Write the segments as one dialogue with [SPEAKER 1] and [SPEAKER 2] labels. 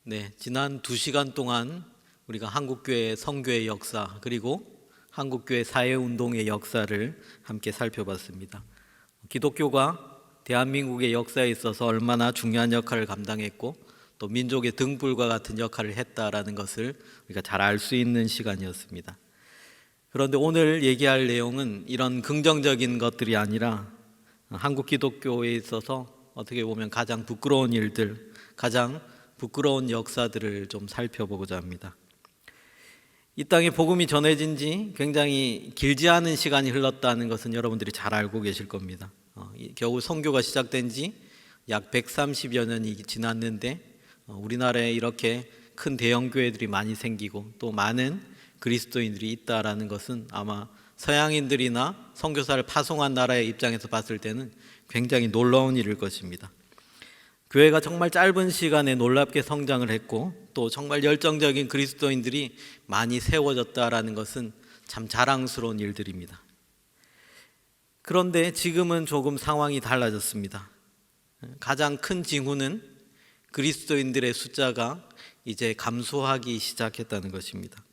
[SPEAKER 1] 네, 지난 2시간 동안 우리가 한국교회 선교의 역사 그리고 한국교회 사회운동의 역사를 함께 살펴봤습니다. 기독교가 대한민국의 역사에 있어서 얼마나 중요한 역할을 감당했고 또 민족의 등불과 같은 역할을 했다라는 것을 우리가 잘 알 수 있는 시간이었습니다. 그런데 오늘 얘기할 내용은 이런 긍정적인 것들이 아니라 한국 기독교에 있어서 어떻게 보면 가장 부끄러운 일들, 가장 부끄러운 역사들을 좀 살펴보고자 합니다. 이 땅에 복음이 전해진 지 굉장히 길지 않은 시간이 흘렀다는 것은 여러분들이 잘 알고 계실 겁니다. 겨우 선교가 시작된 지 약 130여 년이 지났는데 우리나라에 이렇게 큰 대형 교회들이 많이 생기고 또 많은 그리스도인들이 있다라는 것은 아마 서양인들이나 선교사를 파송한 나라의 입장에서 봤을 때는 굉장히 놀라운 일일 것입니다. 교회가 정말 짧은 시간에 놀랍게 성장을 했고 또 정말 열정적인 그리스도인들이 많이 세워졌다라는 것은 참 자랑스러운 일들입니다. 그런데 지금은 조금 상황이 달라졌습니다. 가장 큰 징후는 그리스도인들의 숫자가 이제 감소하기 시작했다는 것입니다.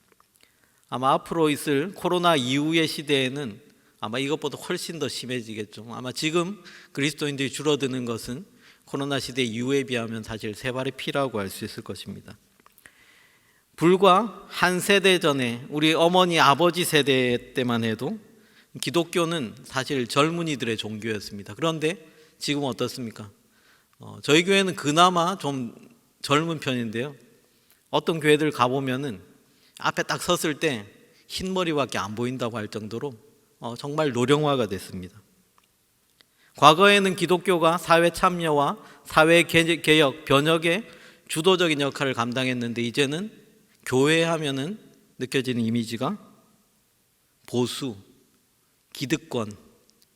[SPEAKER 1] 아마 앞으로 있을 코로나 이후의 시대에는 아마 이것보다 훨씬 더 심해지겠죠. 아마 지금 그리스도인들이 줄어드는 것은 코로나 시대 이후에 비하면 사실 세 발의 피라고 할 수 있을 것입니다. 불과 한 세대 전에 우리 어머니 아버지 세대 때만 해도 기독교는 사실 젊은이들의 종교였습니다. 그런데 지금 어떻습니까? 저희 교회는 그나마 좀 젊은 편인데요. 어떤 교회들 가보면은 앞에 딱 섰을 때 흰머리밖에 안 보인다고 할 정도로 정말 노령화가 됐습니다. 과거에는 기독교가 사회 참여와 사회 개혁, 변혁의 주도적인 역할을 감당했는데 이제는 교회 하면은 느껴지는 이미지가 보수, 기득권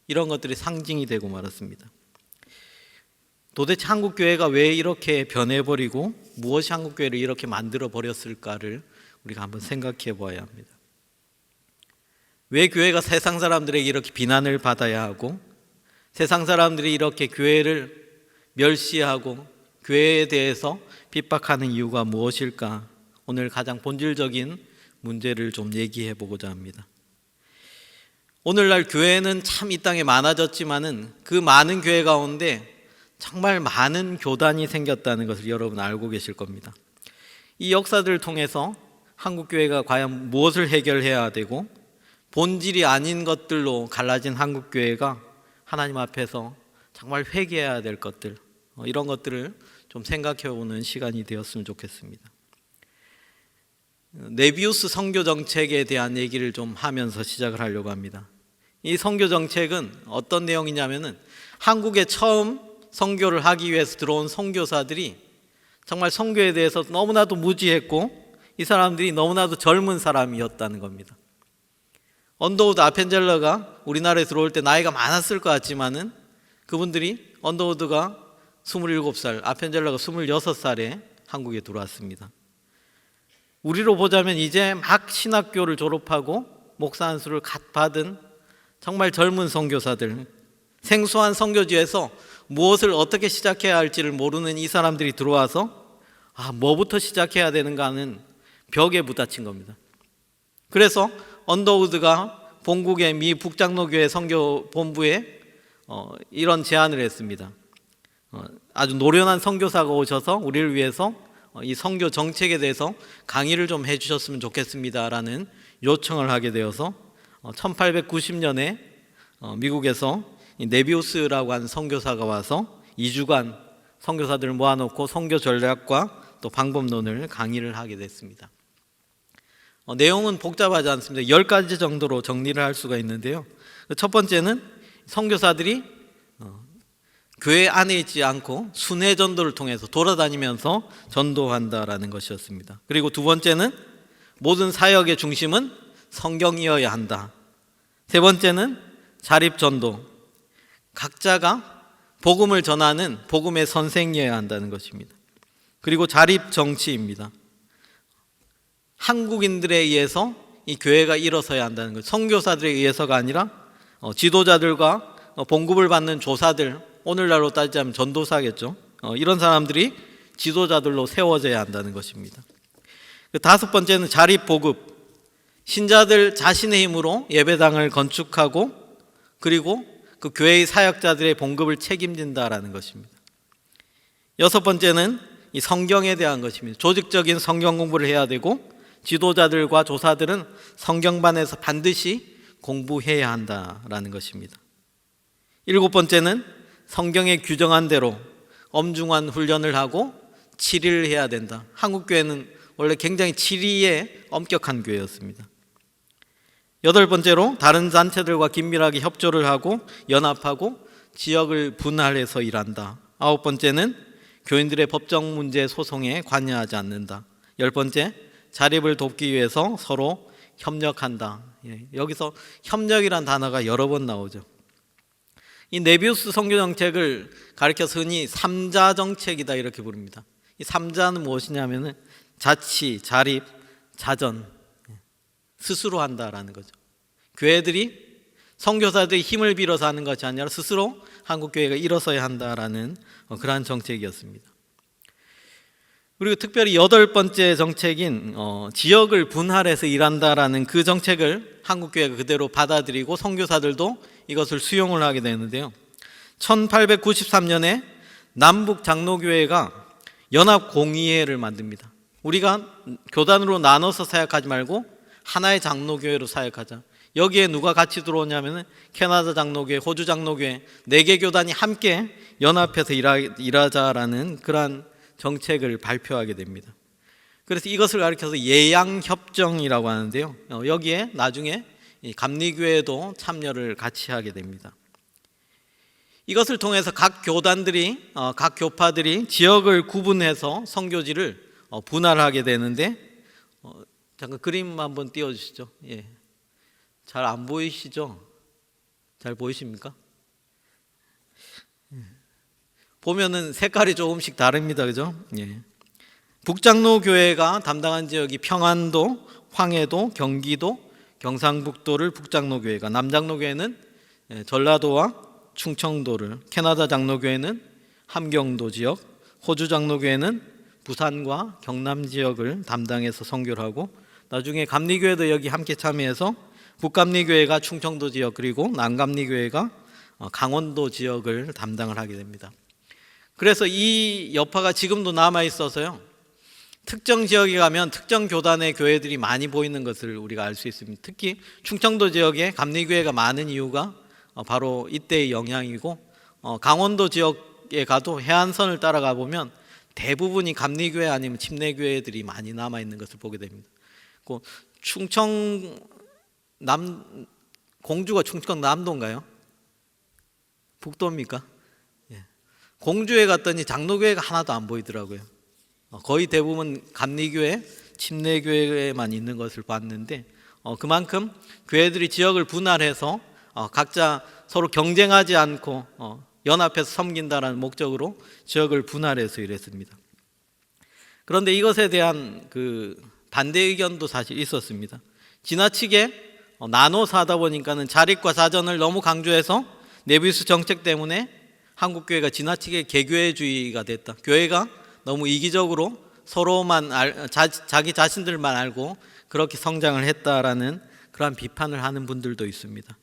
[SPEAKER 1] 이런 것들이 상징이 되고 말았습니다. 도대체 한국교회가 왜 이렇게 변해버리고 무엇이 한국교회를 이렇게 만들어버렸을까를 우리가 한번 생각해 보아야 합니다. 왜 교회가 세상 사람들에게 이렇게 비난을 받아야 하고 세상 사람들이 이렇게 교회를 멸시하고 교회에 대해서 핍박하는 이유가 무엇일까? 오늘 가장 본질적인 문제를 좀 얘기해 보고자 합니다. 오늘날 교회는 참 이 땅에 많아졌지만은 그 많은 교회 가운데 정말 많은 교단이 생겼다는 것을 여러분 알고 계실 겁니다. 이 역사들을 통해서 한국교회가 과연 무엇을 해결해야 되고 본질이 아닌 것들로 갈라진 한국교회가 하나님 앞에서 정말 회개해야 될 것들 이런 것들을 좀 생각해보는 시간이 되었으면 좋겠습니다. 네비우스 선교 정책에 대한 얘기를 좀 하면서 시작을 하려고 합니다. 이 선교 정책은 어떤 내용이냐면은 한국에 처음 선교를 하기 위해서 들어온 선교사들이 정말 선교에 대해서 너무나도 무지했고 이 사람들이 너무나도 젊은 사람이었다는 겁니다. 언더우드 아펜젤러가 우리나라에 들어올 때 나이가 많았을 것 같지만은 그분들이 언더우드가 27살, 아펜젤러가 26살에 한국에 들어왔습니다. 우리로 보자면 이제 막 신학교를 졸업하고 목사 안수를 갓 받은 정말 젊은 선교사들, 생소한 선교지에서 무엇을 어떻게 시작해야 할지를 모르는 이 사람들이 들어와서 뭐부터 시작해야 되는가 하는 벽에 부딪힌 겁니다. 그래서 언더우드가 본국의 미 북장로교회 선교본부에 이런 제안을 했습니다. 아주 노련한 선교사가 오셔서 우리를 위해서 이 선교 정책에 대해서 강의를 좀 해주셨으면 좋겠습니다라는 요청을 하게 되어서 1890년에 미국에서 네비우스라고 하는 선교사가 와서 2주간 선교사들을 모아놓고 선교 전략과 또 방법론을 강의를 하게 됐습니다. 내용은 복잡하지 않습니다. 10가지 정도로 정리를 할 수가 있는데요. 첫 번째는 선교사들이 교회 안에 있지 않고 순회 전도를 통해서 돌아다니면서 전도한다라는 것이었습니다. 그리고 두 번째는 모든 사역의 중심은 성경이어야 한다. 세 번째는 자립 전도. 각자가 복음을 전하는 복음의 선생이어야 한다는 것입니다. 그리고 자립 정치입니다. 한국인들에 의해서 이 교회가 일어서야 한다는 것. 선교사들에 의해서가 아니라 지도자들과 봉급을 받는 조사들, 오늘날로 따지자면 전도사겠죠. 이런 사람들이 지도자들로 세워져야 한다는 것입니다. 그 다섯 번째는 자립보급. 신자들 자신의 힘으로 예배당을 건축하고 그리고 그 교회의 사역자들의 봉급을 책임진다라는 것입니다. 여섯 번째는 이 성경에 대한 것입니다. 조직적인 성경 공부를 해야 되고 지도자들과 조사들은 성경반에서 반드시 공부해야 한다라는 것입니다. 일곱 번째는 성경에 규정한 대로 엄중한 훈련을 하고 치리를 해야 된다. 한국 교회는 원래 굉장히 치리에 엄격한 교회였습니다. 여덟 번째로 다른 단체들과 긴밀하게 협조를 하고 연합하고 지역을 분할해서 일한다. 아홉 번째는 교인들의 법정 문제 소송에 관여하지 않는다. 열 번째, 자립을 돕기 위해서 서로 협력한다. 여기서 협력이란 단어가 여러 번 나오죠. 이 네비우스 선교 정책을 가리켜서 흔히 삼자 정책이다 이렇게 부릅니다. 이 삼자는 무엇이냐면은 자치, 자립, 자전, 스스로 한다라는 거죠. 교회들이 선교사들이 힘을 빌어서 하는 것이 아니라 스스로 한국 교회가 일어서야 한다라는 그러한 정책이었습니다. 그리고 특별히 여덟 번째 정책인 지역을 분할해서 일한다라는 그 정책을 한국 교회가 그대로 받아들이고 선교사들도 이것을 수용을 하게 되는데요. 1893년에 남북 장로교회가 연합공의회를 만듭니다. 우리가 교단으로 나눠서 사역하지 말고 하나의 장로교회로 사역하자. 여기에 누가 같이 들어오냐면 캐나다 장로교회, 호주 장로교회 4개 교단이 함께 연합해서 일하자라는 그러한 정책을 발표하게 됩니다. 그래서 이것을 가리켜서 예양협정이라고 하는데요. 여기에 나중에 감리교회도 참여를 같이 하게 됩니다. 이것을 통해서 각 교단들이, 각 교파들이 지역을 구분해서 선교지를 분할하게 되는데, 잠깐 그림 한번 띄워주시죠. 예. 잘 안 보이시죠? 잘 보이십니까? 보면은 색깔이 조금씩 다릅니다. 그죠? 예. 북장로 교회가 담당한 지역이 평안도, 황해도, 경기도, 경상북도를 북장로 교회가, 남장로 교회는 전라도와 충청도를, 캐나다 장로 교회는 함경도 지역, 호주 장로 교회는 부산과 경남 지역을 담당해서 선교를 하고, 나중에 감리교회도 여기 함께 참여해서 북감리교회가 충청도 지역 그리고 남감리교회가 강원도 지역을 담당을 하게 됩니다. 그래서 이 여파가 지금도 남아 있어서요, 특정 지역에 가면 특정 교단의 교회들이 많이 보이는 것을 우리가 알 수 있습니다. 특히 충청도 지역에 감리교회가 많은 이유가 바로 이때의 영향이고, 강원도 지역에 가도 해안선을 따라가 보면 대부분이 감리교회 아니면 침례교회들이 많이 남아 있는 것을 보게 됩니다. 공주가 충청 남도인가요? 북도입니까? 예. 공주에 갔더니 장로교회가 하나도 안 보이더라고요. 거의 대부분 감리교회, 침례교회만 있는 것을 봤는데, 그만큼 교회들이 지역을 분할해서 각자 서로 경쟁하지 않고 연합해서 섬긴다는 목적으로 지역을 분할해서 일했습니다. 그런데 이것에 대한 그 반대 의견도 사실 있었습니다. 지나치게 나눠서 하다 보니까는 자립과 자전을 너무 강조해서 네비우스 정책 때문에 한국 교회가 지나치게 개교회주의가 됐다. 교회가 너무 이기적으로 서로만 자기 자신들만 알고 그렇게 성장을 했다라는 그러한 비판을 하는 분들도 있습니다.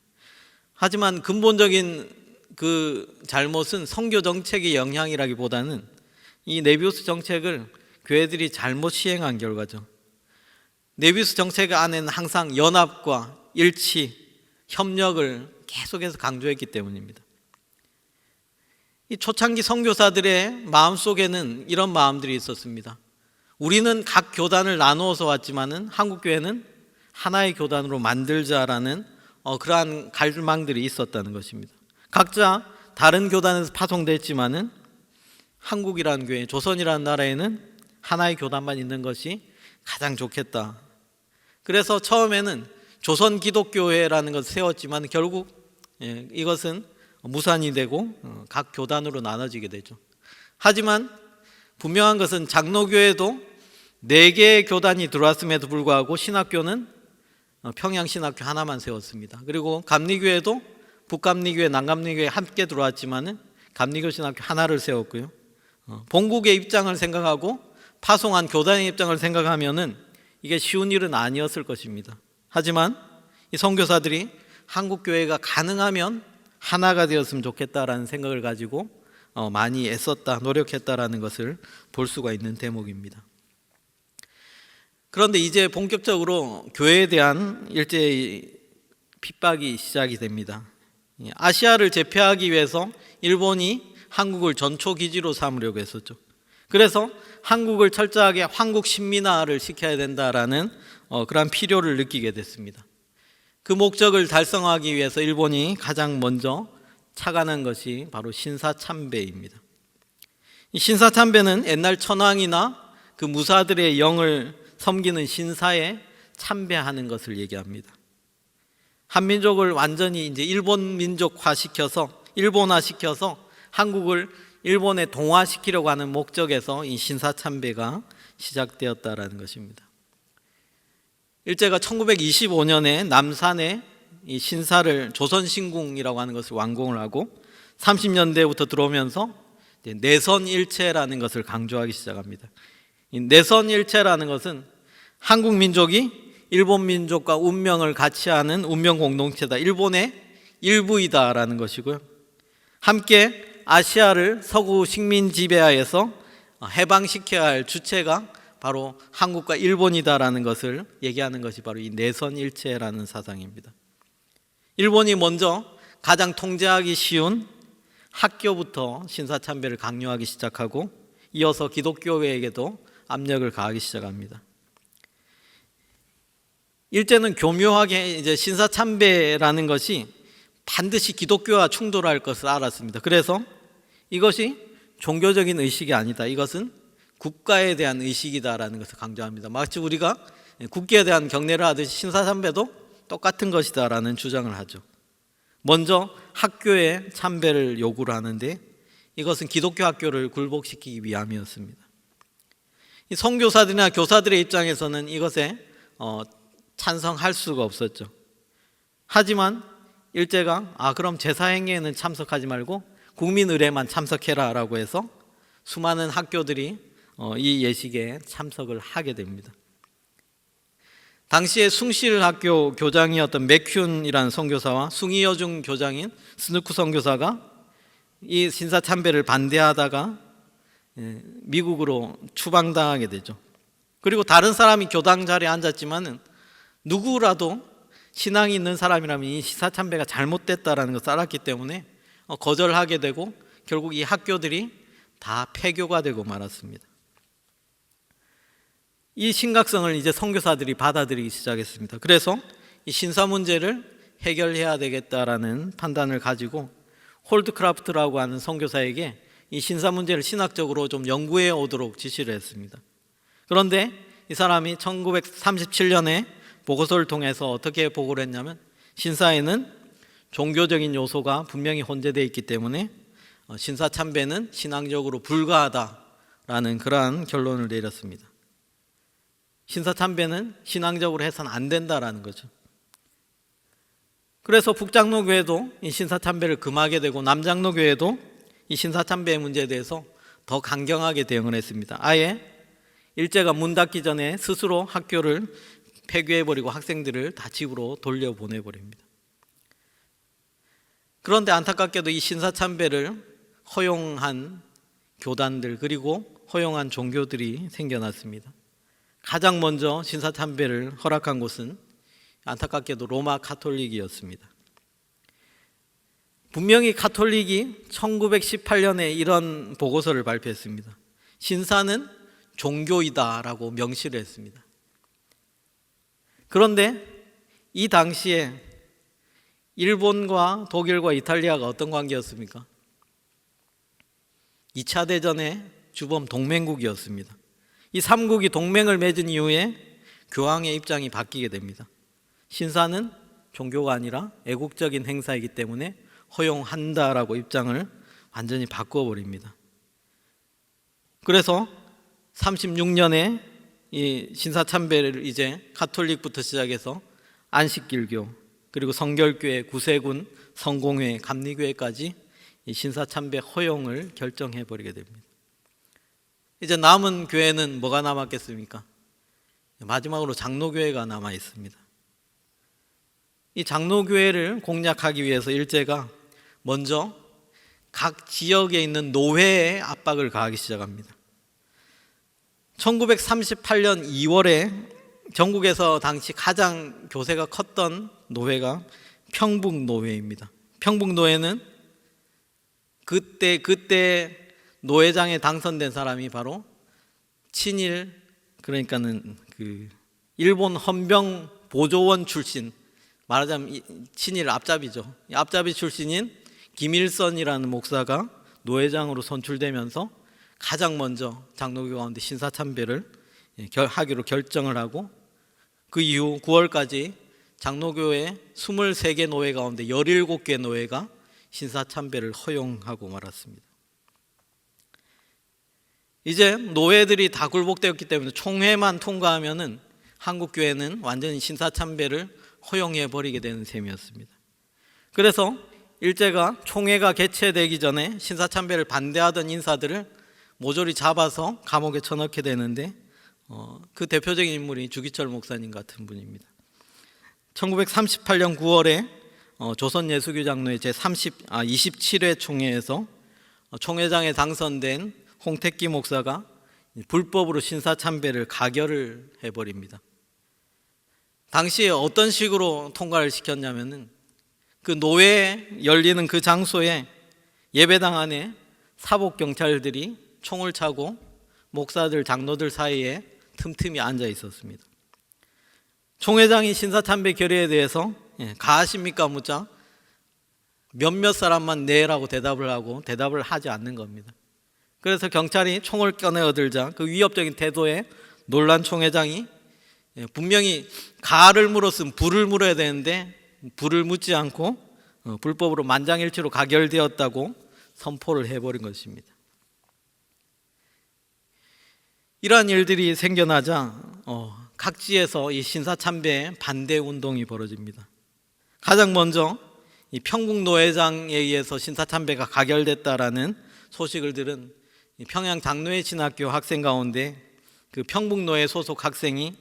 [SPEAKER 1] 하지만 근본적인 그 잘못은 선교 정책의 영향이라기보다는 이 네비우스 정책을 교회들이 잘못 시행한 결과죠. 네비우스 정책 안에는 항상 연합과 일치, 협력을 계속해서 강조했기 때문입니다. 이 초창기 선교사들의 마음속에는 이런 마음들이 있었습니다. 우리는 각 교단을 나누어서 왔지만은 한국 교회는 하나의 교단으로 만들자라는 그러한 갈망들이 있었다는 것입니다. 각자 다른 교단에서 파송됐지만은 한국이라는 교회, 조선이라는 나라에는 하나의 교단만 있는 것이 가장 좋겠다. 그래서 처음에는 조선 기독교회라는 것을 세웠지만 결국 이것은 무산이 되고 각 교단으로 나눠지게 되죠. 하지만 분명한 것은 장로교회도 4개의 교단이 들어왔음에도 불구하고 신학교는 평양신학교 하나만 세웠습니다. 그리고 감리교회도 북감리교회, 남감리교회 함께 들어왔지만은 감리교 신학교 하나를 세웠고요. 본국의 입장을 생각하고 파송한 교단의 입장을 생각하면은 이게 쉬운 일은 아니었을 것입니다. 하지만 이 선교사들이 한국 교회가 가능하면 하나가 되었으면 좋겠다라는 생각을 가지고 많이 애썼다, 노력했다라는 것을 볼 수가 있는 대목입니다. 그런데 이제 본격적으로 교회에 대한 일제의 핍박이 시작이 됩니다. 아시아를 제패하기 위해서 일본이 한국을 전초 기지로 삼으려고 했었죠. 그래서 한국을 철저하게 황국 신민화를 시켜야 된다라는 그런 필요를 느끼게 됐습니다. 그 목적을 달성하기 위해서 일본이 가장 먼저 착안한 것이 바로 신사참배입니다. 이 신사참배는 옛날 천황이나 그 무사들의 영을 섬기는 신사에 참배하는 것을 얘기합니다. 한민족을 완전히 이제 일본 민족화시켜서 일본화시켜서 한국을 일본에 동화시키려고 하는 목적에서 이 신사참배가 시작되었다라는 것입니다. 일제가 1925년에 남산에 이 신사를 조선신궁이라고 하는 것을 완공을 하고 30년대부터 들어오면서 내선일체라는 것을 강조하기 시작합니다. 이 내선일체라는 것은 한국 민족이 일본 민족과 운명을 같이 하는 운명 공동체다, 일본의 일부이다라는 것이고요. 함께 아시아를 서구 식민 지배하에서 해방시켜야 할 주체가 바로 한국과 일본이다라는 것을 얘기하는 것이 바로 이 내선일체라는 사상입니다. 일본이 먼저 가장 통제하기 쉬운 학교부터 신사참배를 강요하기 시작하고 이어서 기독교회에게도 압력을 가하기 시작합니다. 일제는 교묘하게 이제 신사참배라는 것이 반드시 기독교와 충돌할 것을 알았습니다. 그래서 이것이 종교적인 의식이 아니다, 이것은 국가에 대한 의식이다라는 것을 강조합니다. 마치 우리가 국기에 대한 경례를 하듯이 신사참배도 똑같은 것이다라는 주장을 하죠. 먼저 학교에 참배를 요구를 하는데 이것은 기독교 학교를 굴복시키기 위함이었습니다. 이 선교사들이나 교사들의 입장에서는 이것에 찬성할 수가 없었죠. 하지만 일제가 그럼 제사행위에는 참석하지 말고 국민의례만 참석해라 라고 해서 수많은 학교들이 이 예식에 참석을 하게 됩니다. 당시에 숭실학교 교장이었던 맥쿰이라는 선교사와 숭이여중 교장인 스누쿠 선교사가 이 신사참배를 반대하다가 미국으로 추방당하게 되죠. 그리고 다른 사람이 교당 자리에 앉았지만은 누구라도 신앙이 있는 사람이라면 이 신사참배가 잘못됐다라는 것을 알았기 때문에 거절하게 되고 결국 이 학교들이 다 폐교가 되고 말았습니다. 이 심각성을 이제 선교사들이 받아들이기 시작했습니다. 그래서 이 신사 문제를 해결해야 되겠다라는 판단을 가지고 홀드크라프트라고 하는 선교사에게 이 신사 문제를 신학적으로 좀 연구해 오도록 지시를 했습니다. 그런데 이 사람이 1937년에 보고서를 통해서 어떻게 보고를 했냐면 신사에는 종교적인 요소가 분명히 혼재되어 있기 때문에 신사참배는 신앙적으로 불가하다라는 그러한 결론을 내렸습니다. 신사참배는 신앙적으로 해서는 안 된다라는 거죠. 그래서 북장로교회도 이 신사참배를 금하게 되고 남장로교회도 이 신사참배의 문제에 대해서 더 강경하게 대응을 했습니다. 아예 일제가 문 닫기 전에 스스로 학교를 폐교해버리고 학생들을 다 집으로 돌려보내버립니다. 그런데 안타깝게도 이 신사참배를 허용한 교단들 그리고 허용한 종교들이 생겨났습니다. 가장 먼저 신사참배를 허락한 곳은 안타깝게도 로마 가톨릭이었습니다. 분명히 가톨릭이 1918년에 이런 보고서를 발표했습니다. 신사는 종교이다라고 명시를 했습니다. 그런데 이 당시에 일본과 독일과 이탈리아가 어떤 관계였습니까? 2차 대전의 주범 동맹국이었습니다. 이 3국이 동맹을 맺은 이후에 교황의 입장이 바뀌게 됩니다. 신사는 종교가 아니라 애국적인 행사이기 때문에 허용한다라고 입장을 완전히 바꿔버립니다. 그래서 36년에 이 신사참배를 이제 가톨릭부터 시작해서 안식길교 그리고 성결교회, 구세군, 성공회, 감리교회까지 이 신사참배 허용을 결정해버리게 됩니다. 이제 남은 교회는 뭐가 남았겠습니까? 마지막으로 장로교회가 남아 있습니다. 이 장로교회를 공략하기 위해서 일제가 먼저 각 지역에 있는 노회에 압박을 가하기 시작합니다. 1938년 2월에 전국에서 당시 가장 교세가 컸던 노회가 평북노회입니다. 평북노회는 그때 노회장에 당선된 사람이 바로 친일, 그러니까는 그 일본 헌병 보조원 출신, 말하자면 친일 앞잡이죠. 앞잡이 출신인 김일선이라는 목사가 노회장으로 선출되면서 가장 먼저 장로교 가운데 신사참배를 하기로 결정을 하고, 그 이후 9월까지 장로교회 23개 노회 가운데 17개 노회가 신사참배를 허용하고 말았습니다. 이제 노회들이 다 굴복되었기 때문에 총회만 통과하면은 한국교회는 완전히 신사참배를 허용해버리게 되는 셈이었습니다. 그래서 일제가 총회가 개최되기 전에 신사참배를 반대하던 인사들을 모조리 잡아서 감옥에 쳐넣게 되는데, 그 대표적인 인물이 주기철 목사님 같은 분입니다. 1938년 9월에 조선예수교 장로회 제27회 총회에서 총회장에 당선된 홍택기 목사가 불법으로 신사참배를 가결을 해버립니다. 당시에 어떤 식으로 통과를 시켰냐면은, 그 노회에 열리는 그 장소에 예배당 안에 사복경찰들이 총을 차고 목사들, 장로들 사이에 틈틈이 앉아 있었습니다. 총회장이 신사참배 결의에 대해서 가하십니까 묻자 몇몇 사람만 네라고 대답을 하고 대답을 하지 않는 겁니다. 그래서 경찰이 총을 꺼내어 들자 그 위협적인 태도에 놀란 총회장이 분명히 가를 물었으면 불을 물어야 되는데 불을 묻지 않고 불법으로 만장일치로 가결되었다고 선포를 해버린 것입니다. 이러한 일들이 생겨나자 각지에서 이 신사참배 반대 운동이 벌어집니다. 가장 먼저 이 평북노회장에 의해서 신사참배가 가결됐다라는 소식을 들은 평양 장로회 신학교 학생 가운데 그 평북노회 소속 학생이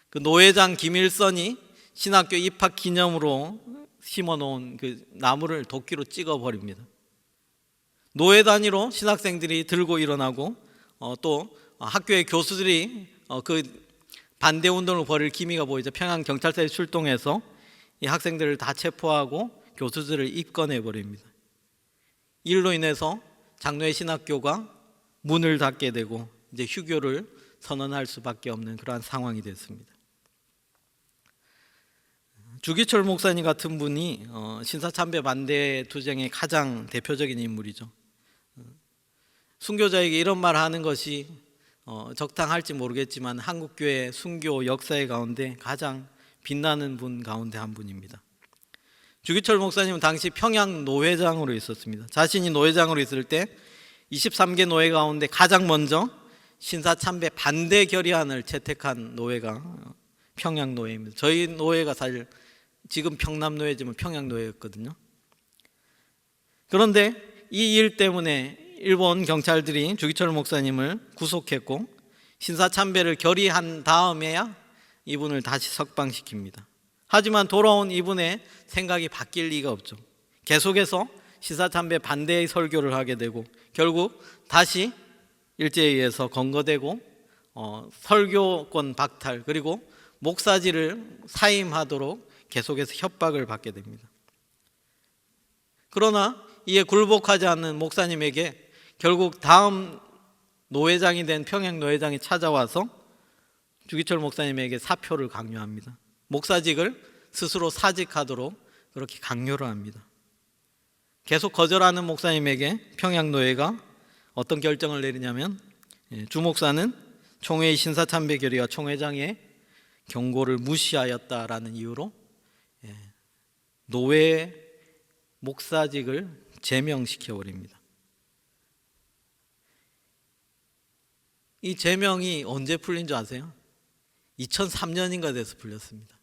[SPEAKER 1] 그 노회장 김일선이 신학교 입학 기념으로 심어놓은 그 나무를 도끼로 찍어버립니다. 노회 단위로 신학생들이 들고 일어나고 또 학교의 교수들이 그 반대 운동을 벌일 기미가 보이자 평양 경찰서에 출동해서 이 학생들을 다 체포하고 교수들을 입건해 버립니다. 이로 인해서 장로회 신학교가 문을 닫게 되고 이제 휴교를 선언할 수밖에 없는 그러한 상황이 됐습니다. 주기철 목사님 같은 분이 신사참배 반대 투쟁의 가장 대표적인 인물이죠. 순교자에게 이런 말 하는 것이 적당할지 모르겠지만 한국교회 순교 역사의 가운데 가장 빛나는 분 가운데 한 분입니다. 주기철 목사님은 당시 평양 노회장으로 있었습니다. 자신이 노회장으로 있을 때 23개 노회 가운데 가장 먼저 신사참배 반대 결의안을 채택한 노회가 평양 노회입니다. 저희 노회가 사실 지금 평남노회지만 평양 노회였거든요. 그런데 이 일 때문에 일본 경찰들이 주기철 목사님을 구속했고 신사참배를 결의한 다음에야 이분을 다시 석방시킵니다. 하지만 돌아온 이분의 생각이 바뀔 리가 없죠. 계속해서 신사참배 반대의 설교를 하게 되고 결국 다시 일제에 의해서 검거되고 설교권 박탈, 그리고 목사직을 사임하도록 계속해서 협박을 받게 됩니다. 그러나 이에 굴복하지 않는 목사님에게 결국 다음 노회장이 된 평양 노회장이 찾아와서 주기철 목사님에게 사표를 강요합니다. 목사직을 스스로 사직하도록 그렇게 강요를 합니다. 계속 거절하는 목사님에게 평양 노회가 어떤 결정을 내리냐면, 주 목사는 총회의 신사참배 결의와 총회장의 경고를 무시하였다라는 이유로 노회 목사직을 제명시켜 버립니다. 이 제명이 언제 풀린 줄 아세요? 2003년인가 돼서 풀렸습니다.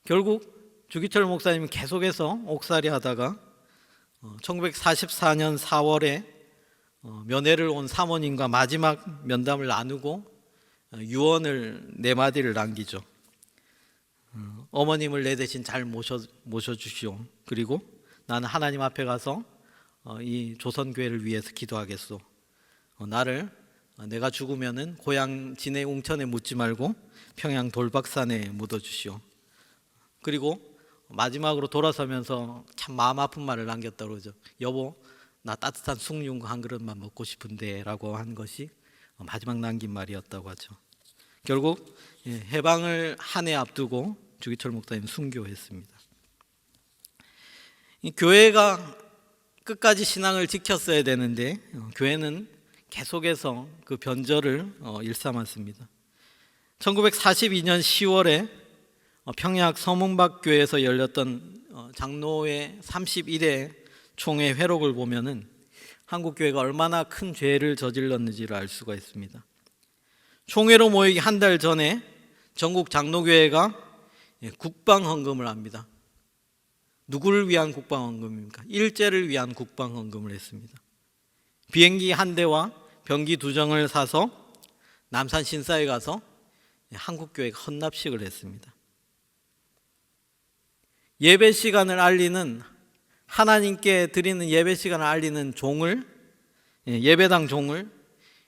[SPEAKER 1] 결국 주기철 목사님은 계속해서 옥살이 하다가 1944년 4월에 면회를 온 사모님과 마지막 면담을 나누고 유언을 네 마디를 남기죠. 어머님을 내 대신 잘 모셔주시오. 그리고 나는 하나님 앞에 가서 이 조선교회를 위해서 기도하겠소. 내가 죽으면은 고향 진해 웅천에 묻지 말고 평양 돌박산에 묻어주시오. 그리고 마지막으로 돌아서면서 참 마음 아픈 말을 남겼다고 그러죠. 여보, 나 따뜻한 숭늉 한 그릇만 먹고 싶은데 라고 한 것이 마지막 남긴 말이었다고 하죠. 결국 해방을 한 해 앞두고 주기철 목사님 순교했습니다. 이 교회가 끝까지 신앙을 지켰어야 되는데 교회는 계속해서 그 변절을 일삼았습니다. 1942년 10월에 평양 서문박 교회에서 열렸던 장로회 31회 총회 회록을 보면은 한국 교회가 얼마나 큰 죄를 저질렀는지를 알 수가 있습니다. 총회로 모이기 한 달 전에 전국 장로교회가 국방 헌금을 합니다. 누구를 위한 국방 헌금입니까? 일제를 위한 국방 헌금을 했습니다. 비행기 한 대와 병기 2정을 사서 남산 신사에 가서 한국 교회가 헌납식을 했습니다. 예배 시간을 알리는, 하나님께 드리는 예배 시간을 알리는 종을, 예배당 종을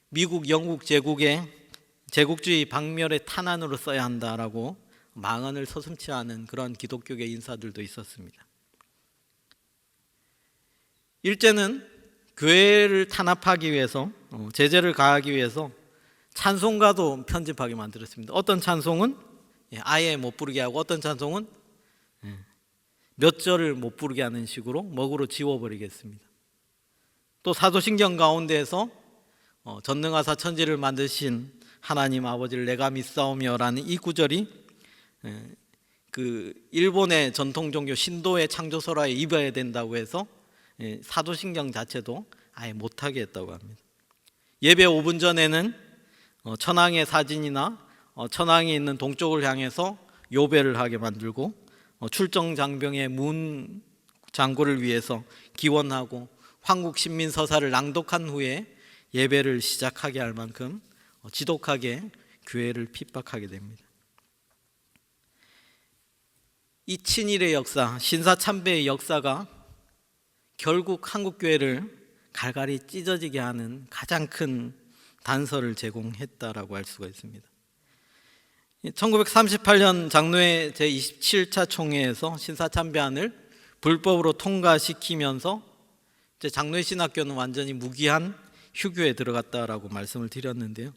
[SPEAKER 1] 미국, 영국 제국의 제국주의 박멸의 탄환으로 써야 한다라고 망언을 서슴지 않은 그런 기독교계 인사들도 있었습니다. 일제는 교회를 탄압하기 위해서, 제재를 가하기 위해서 찬송가도 편집하게 만들었습니다. 어떤 찬송은 아예 못 부르게 하고, 어떤 찬송은 몇 절을 못 부르게 하는 식으로 먹으로 지워버리겠습니다. 또 사도신경 가운데에서 전능하사 천지를 만드신 하나님 아버지를 내가 믿사오며라는 이 구절이 그 일본의 전통 종교 신도의 창조설화에 입어야 된다고 해서 사도신경 자체도 아예 못하게 했다고 합니다. 예배 5분 전에는 천황의 사진이나 천황이 있는 동쪽을 향해서 요배를 하게 만들고, 출정 장병의 문 장고를 위해서 기원하고 황국 신민 서사를 낭독한 후에 예배를 시작하게 할 만큼 지독하게 교회를 핍박하게 됩니다. 이 친일의 역사, 신사참배의 역사가 결국 한국 교회를 갈갈이 찢어지게 하는 가장 큰 단서를 제공했다라고 할 수가 있습니다. 1938년 장로회 제27차 총회에서 신사참배안을 불법으로 통과시키면서 이제 장로회 신학교는 완전히 무기한 휴교에 들어갔다라고 말씀을 드렸는데요.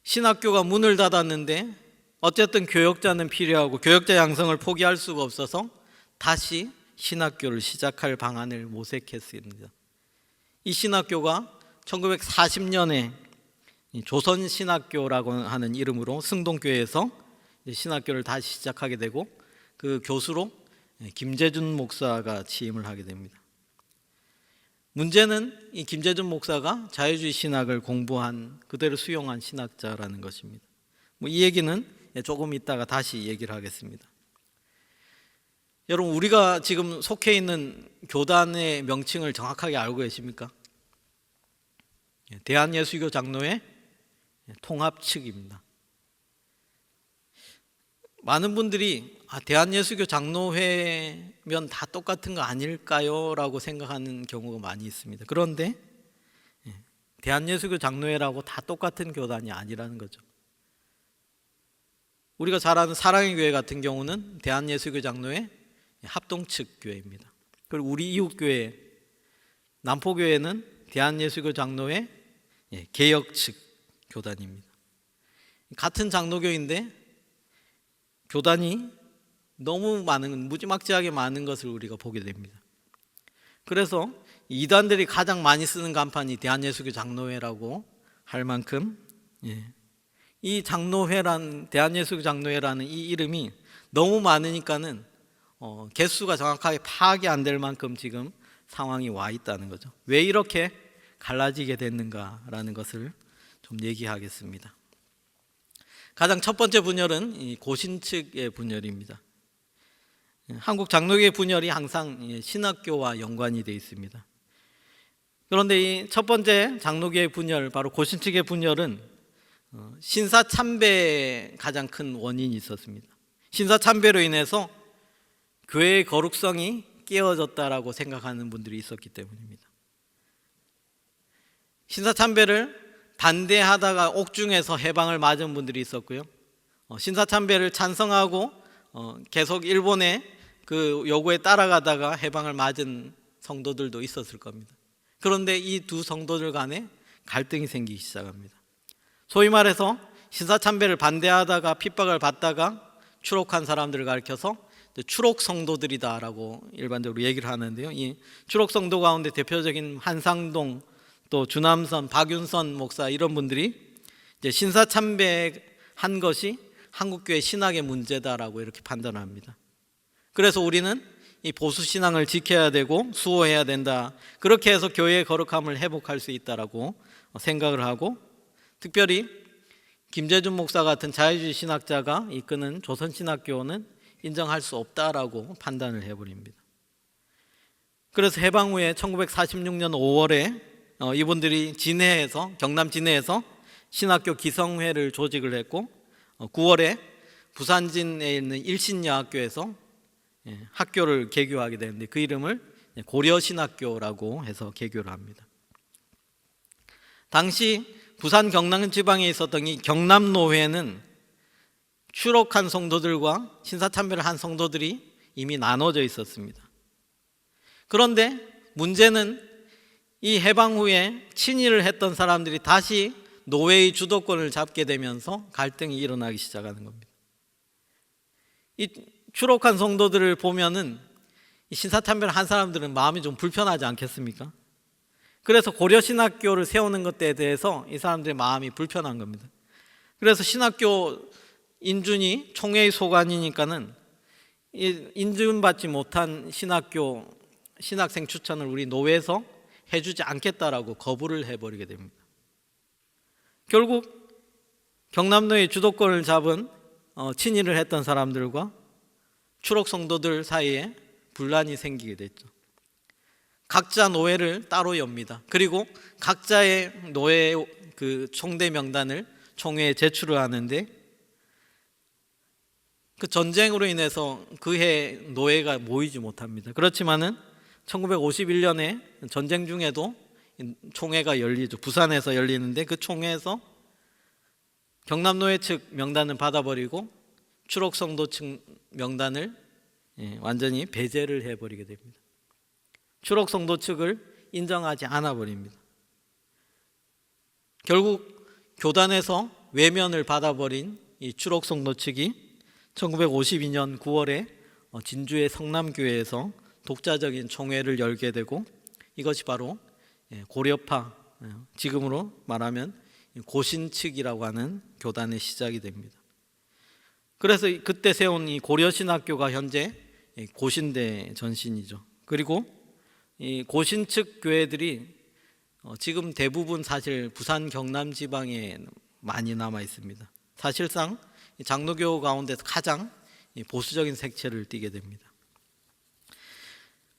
[SPEAKER 1] 신학교가 문을 닫았는데 어쨌든 교역자는 필요하고 교역자 양성을 포기할 수가 없어서 다시 신학교를 시작할 방안을 모색했습니다. 이 신학교가 1940년에 조선신학교라고 하는 이름으로 승동교회에서 신학교를 다시 시작하게 되고, 그 교수로 김재준 목사가 취임을 하게 됩니다. 문제는 이 김재준 목사가 자유주의 신학을 공부한, 그대로 수용한 신학자라는 것입니다. 이 얘기는 조금 이따가 다시 얘기를 하겠습니다. 여러분, 우리가 지금 속해 있는 교단의 명칭을 정확하게 알고 계십니까? 대한예수교 장로회 통합 측입니다. 많은 분들이 대한예수교 장로회면 다 똑같은 거 아닐까요? 라고 생각하는 경우가 많이 있습니다. 그런데 대한예수교 장로회라고 다 똑같은 교단이 아니라는 거죠. 우리가 잘 아는 사랑의 교회 같은 경우는 대한예수교 장로회 합동측 교회입니다. 그리고 우리 이웃교회 남포교회는 대한예수교 장로회 개혁측 교단입니다. 같은 장로교인데 교단이 너무 많은, 무지막지하게 많은 것을 우리가 보게 됩니다. 그래서 이단들이 가장 많이 쓰는 간판이 대한예수교 장로회라고 할 만큼, 이 장로회란, 대한예수교 장로회라는 이 이름이 너무 많으니까는 개수가 정확하게 파악이 안 될 만큼 지금 상황이 와 있다는 거죠. 왜 이렇게 갈라지게 됐는가라는 것을 좀 얘기하겠습니다. 가장 첫 번째 분열은 이 고신 측의 분열입니다. 한국 장로교회 분열이 항상 신학교와 연관이 되어 있습니다. 그런데 이 첫 번째 장로교회 분열, 바로 고신측의 분열은 신사참배에 가장 큰 원인이 있었습니다. 신사참배로 인해서 교회의 거룩성이 깨어졌다라고 생각하는 분들이 있었기 때문입니다. 신사참배를 반대하다가 옥중에서 해방을 맞은 분들이 있었고요. 신사참배를 찬성하고 계속 일본의 그 요구에 따라가다가 해방을 맞은 성도들도 있었을 겁니다. 그런데 이 두 성도들 간에 갈등이 생기기 시작합니다. 소위 말해서 신사참배를 반대하다가 핍박을 받다가 추록한 사람들을 가리켜서 추록 성도들이다라고 일반적으로 얘기를 하는데요. 이 추록 성도 가운데 대표적인 한상동, 또 주남선, 박윤선 목사, 이런 분들이 이제 신사참배한 것이 한국교회 신학의 문제다라고 이렇게 판단합니다. 그래서 우리는 이 보수 신앙을 지켜야 되고 수호해야 된다, 그렇게 해서 교회의 거룩함을 회복할 수 있다라고 생각을 하고, 특별히 김재준 목사 같은 자유주의 신학자가 이끄는 조선신학교는 인정할 수 없다라고 판단을 해버립니다. 그래서 해방 후에 1946년 5월에 이분들이 진해에서, 경남 진해에서 신학교 기성회를 조직을 했고, 9월에 부산진에 있는 일신여학교에서 학교를 개교하게 되는데 그 이름을 고려신학교라고 해서 개교를 합니다. 당시 부산 경남 지방에 있었던 이 경남노회는 추록한 성도들과 신사참배를 한 성도들이 이미 나눠져 있었습니다. 그런데 문제는 이 해방 후에 친일을 했던 사람들이 다시 노회의 주도권을 잡게 되면서 갈등이 일어나기 시작하는 겁니다. 이 추록한 성도들을 보면은 이 신사참배를 한 사람들은 마음이 좀 불편하지 않겠습니까? 그래서 고려신학교를 세우는 것에 대해서 이 사람들의 마음이 불편한 겁니다. 그래서 신학교 인준이 총회의 소관이니까는 인준받지 못한 신학교 신학생 추천을 우리 노회에서 해주지 않겠다라고 거부를 해버리게 됩니다. 결국 경남노의 주도권을 잡은 친일을 했던 사람들과 추록 성도들 사이에 분란이 생기게 됐죠. 각자 노회를 따로 엽니다. 그리고 각자의 노회 그 총대 명단을 총회에 제출을 하는데, 그 전쟁으로 인해서 그해 노회가 모이지 못합니다. 그렇지만은 1951년에 전쟁 중에도 총회가 열리죠. 부산에서 열리는데 그 총회에서 경남노회 측 명단을 받아버리고 추록성도 측 명단을 완전히 배제를 해버리게 됩니다. 추록성도 측을 인정하지 않아 버립니다. 결국 교단에서 외면을 받아버린 이 추록성도 측이 1952년 9월에 진주의 성남교회에서 독자적인 총회를 열게 되고, 이것이 바로 고려파, 지금으로 말하면 고신측이라고 하는 교단의 시작이 됩니다. 그래서 그때 세운 이 고려신학교가 현재 고신대 전신이죠. 그리고 이 고신측 교회들이 지금 대부분 사실 부산 경남 지방에 많이 남아 있습니다. 사실상 장로교 가운데서 가장 보수적인 색채를 띠게 됩니다.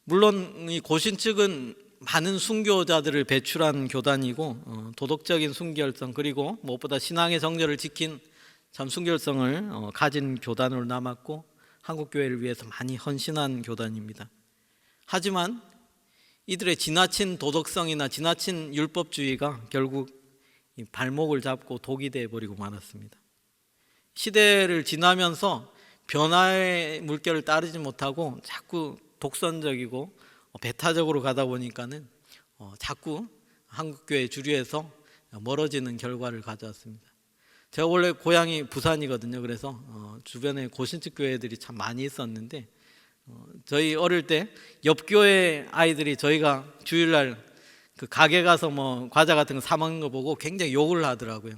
[SPEAKER 1] 물론 이 고신측은 많은 순교자들을 배출한 교단이고 도덕적인 순결성, 그리고 무엇보다 신앙의 정절을 지킨 참 순결성을 가진 교단으로 남았고 한국교회를 위해서 많이 헌신한 교단입니다. 하지만 이들의 지나친 도덕성이나 지나친 율법주의가 결국 발목을 잡고 독이 되어버리고 말았습니다. 시대를 지나면서 변화의 물결을 따르지 못하고 자꾸 독선적이고 배타적으로 가다 보니까는 자꾸 한국교회 주류에서 멀어지는 결과를 가져왔습니다. 제가 원래 고향이 부산이거든요. 그래서 주변에 고신측 교회들이 참 많이 있었는데 저희 어릴 때 옆 교회 아이들이 저희가 주일날 그 가게 가서 뭐 과자 같은 거 사 먹는 거 보고 굉장히 욕을 하더라고요.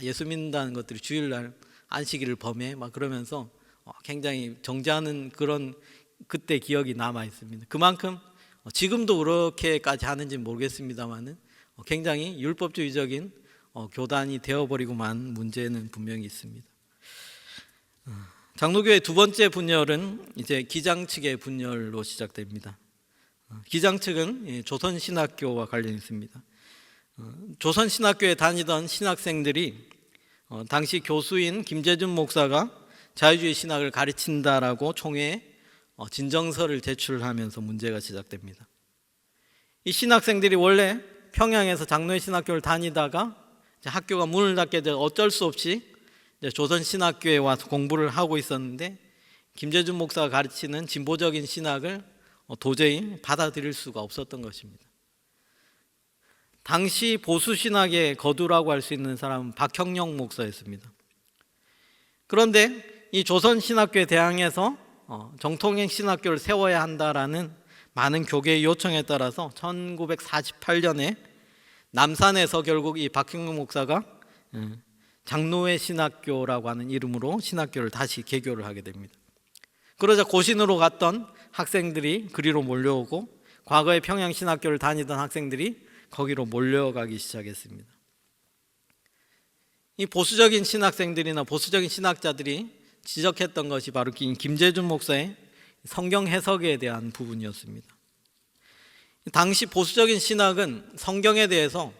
[SPEAKER 1] 예수 믿는다는 것들이 주일날 안식일을 범해 막 그러면서 굉장히 정죄하는 그런 그때 기억이 남아 있습니다. 그만큼 지금도 그렇게까지 하는지 모르겠습니다만은 굉장히 율법주의적인 교단이 되어버리고만 문제는 분명히 있습니다. 장로교의 두 번째 분열은 이제 기장 측의 분열로 시작됩니다. 기장 측은 조선신학교와 관련이 있습니다. 조선신학교에 다니던 신학생들이 당시 교수인 김재준 목사가 자유주의 신학을 가르친다라고 총회에 진정서를 제출하면서 문제가 시작됩니다. 이 신학생들이 원래 평양에서 장로의 신학교를 다니다가 학교가 문을 닫게 돼 어쩔 수 없이 조선신학교에 와서 공부를 하고 있었는데 김재준 목사가 가르치는 진보적인 신학을 도저히 받아들일 수가 없었던 것입니다. 당시 보수신학의 거두라고 할 수 있는 사람은 박형영 목사였습니다. 그런데 이 조선신학교에 대항해서 정통의 신학교를 세워야 한다라는 많은 교계의 요청에 따라서 1948년에 남산에서 결국 이 박형영 목사가 장로의 신학교라고 하는 이름으로 신학교를 다시 개교를 하게 됩니다. 그러자 고신으로 갔던 학생들이 그리로 몰려오고 과거에 평양신학교를 다니던 학생들이 거기로 몰려가기 시작했습니다. 이 보수적인 신학생들이나 보수적인 신학자들이 지적했던 것이 바로 김재준 목사의 성경 해석에 대한 부분이었습니다. 당시 보수적인 신학은 성경에 대해서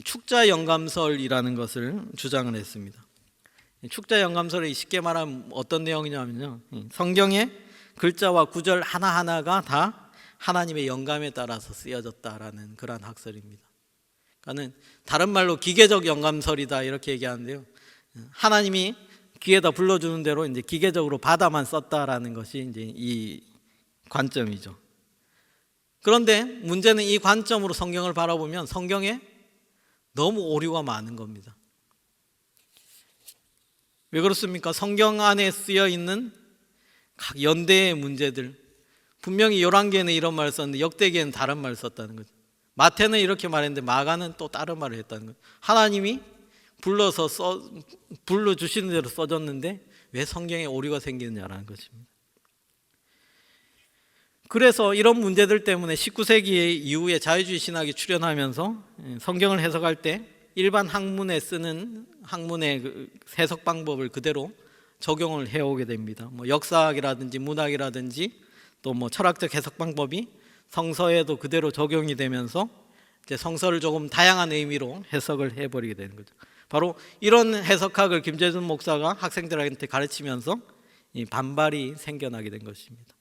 [SPEAKER 1] 축자영감설이라는 것을 주장을 했습니다. 축자영감설이 쉽게 말하면 어떤 내용이냐면요, 성경의 글자와 구절 하나하나가 다 하나님의 영감에 따라서 쓰여졌다라는 그러한 학설입니다. 그러니까 다른 말로 기계적 영감설이다 이렇게 얘기하는데요, 하나님이 귀에다 불러주는 대로 이제 기계적으로 받아만 썼다라는 것이 이제 이 관점이죠. 그런데 문제는 이 관점으로 성경을 바라보면 성경에 너무 오류가 많은 겁니다. 왜 그렇습니까? 성경 안에 쓰여 있는 각 연대의 문제들, 분명히 열왕기에는 이런 말을 썼는데 역대기에는 다른 말을 썼다는 거죠. 마태는 이렇게 말했는데 마가는 또 다른 말을 했다는 거죠. 하나님이 불러주시는 대로 써졌는데 왜 성경에 오류가 생기느냐라는 것입니다. 그래서 이런 문제들 때문에 19세기 이후에 자유주의 신학이 출현하면서 성경을 해석할 때 일반 학문에 쓰는 학문의 그 해석 방법을 그대로 적용을 해오게 됩니다. 역사학이라든지 문학이라든지 또 철학적 해석 방법이 성서에도 그대로 적용이 되면서 이제 성서를 조금 다양한 의미로 해석을 해버리게 되는 거죠. 바로 이런 해석학을 김재준 목사가 학생들한테 가르치면서 이 반발이 생겨나게 된 것입니다.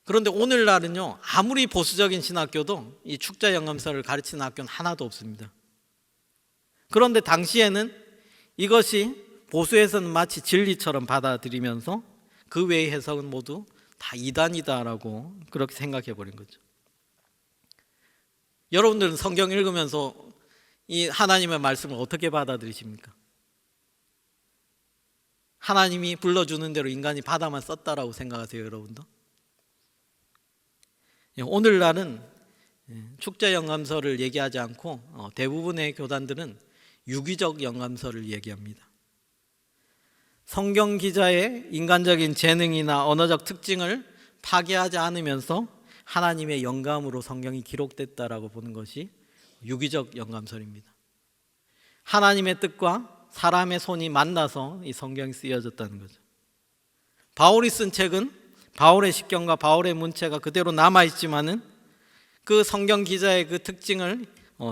[SPEAKER 1] 그런데 오늘날은요, 아무리 보수적인 신학교도 이 축자영감설을 가르치는 학교는 하나도 없습니다. 그런데 당시에는 이것이 보수에서는 마치 진리처럼 받아들이면서 그 외의 해석은 모두 다 이단이다라고 그렇게 생각해 버린 거죠. 여러분들은 성경 읽으면서 이 하나님의 말씀을 어떻게 받아들이십니까? 하나님이 불러주는 대로 인간이 받아만 썼다라고 생각하세요, 여러분도? 오늘날은 축자영감설을 얘기하지 않고 대부분의 교단들은 유기적 영감설을 얘기합니다. 성경 기자의 인간적인 재능이나 언어적 특징을 파괴하지 않으면서 하나님의 영감으로 성경이 기록됐다라고 보는 것이 유기적 영감설입니다. 하나님의 뜻과 사람의 손이 만나서 이 성경이 쓰여졌다는 거죠. 바울이 쓴 책은 바울의 식견과 바울의 문체가 그대로 남아있지만은 그 성경 기자의 그 특징을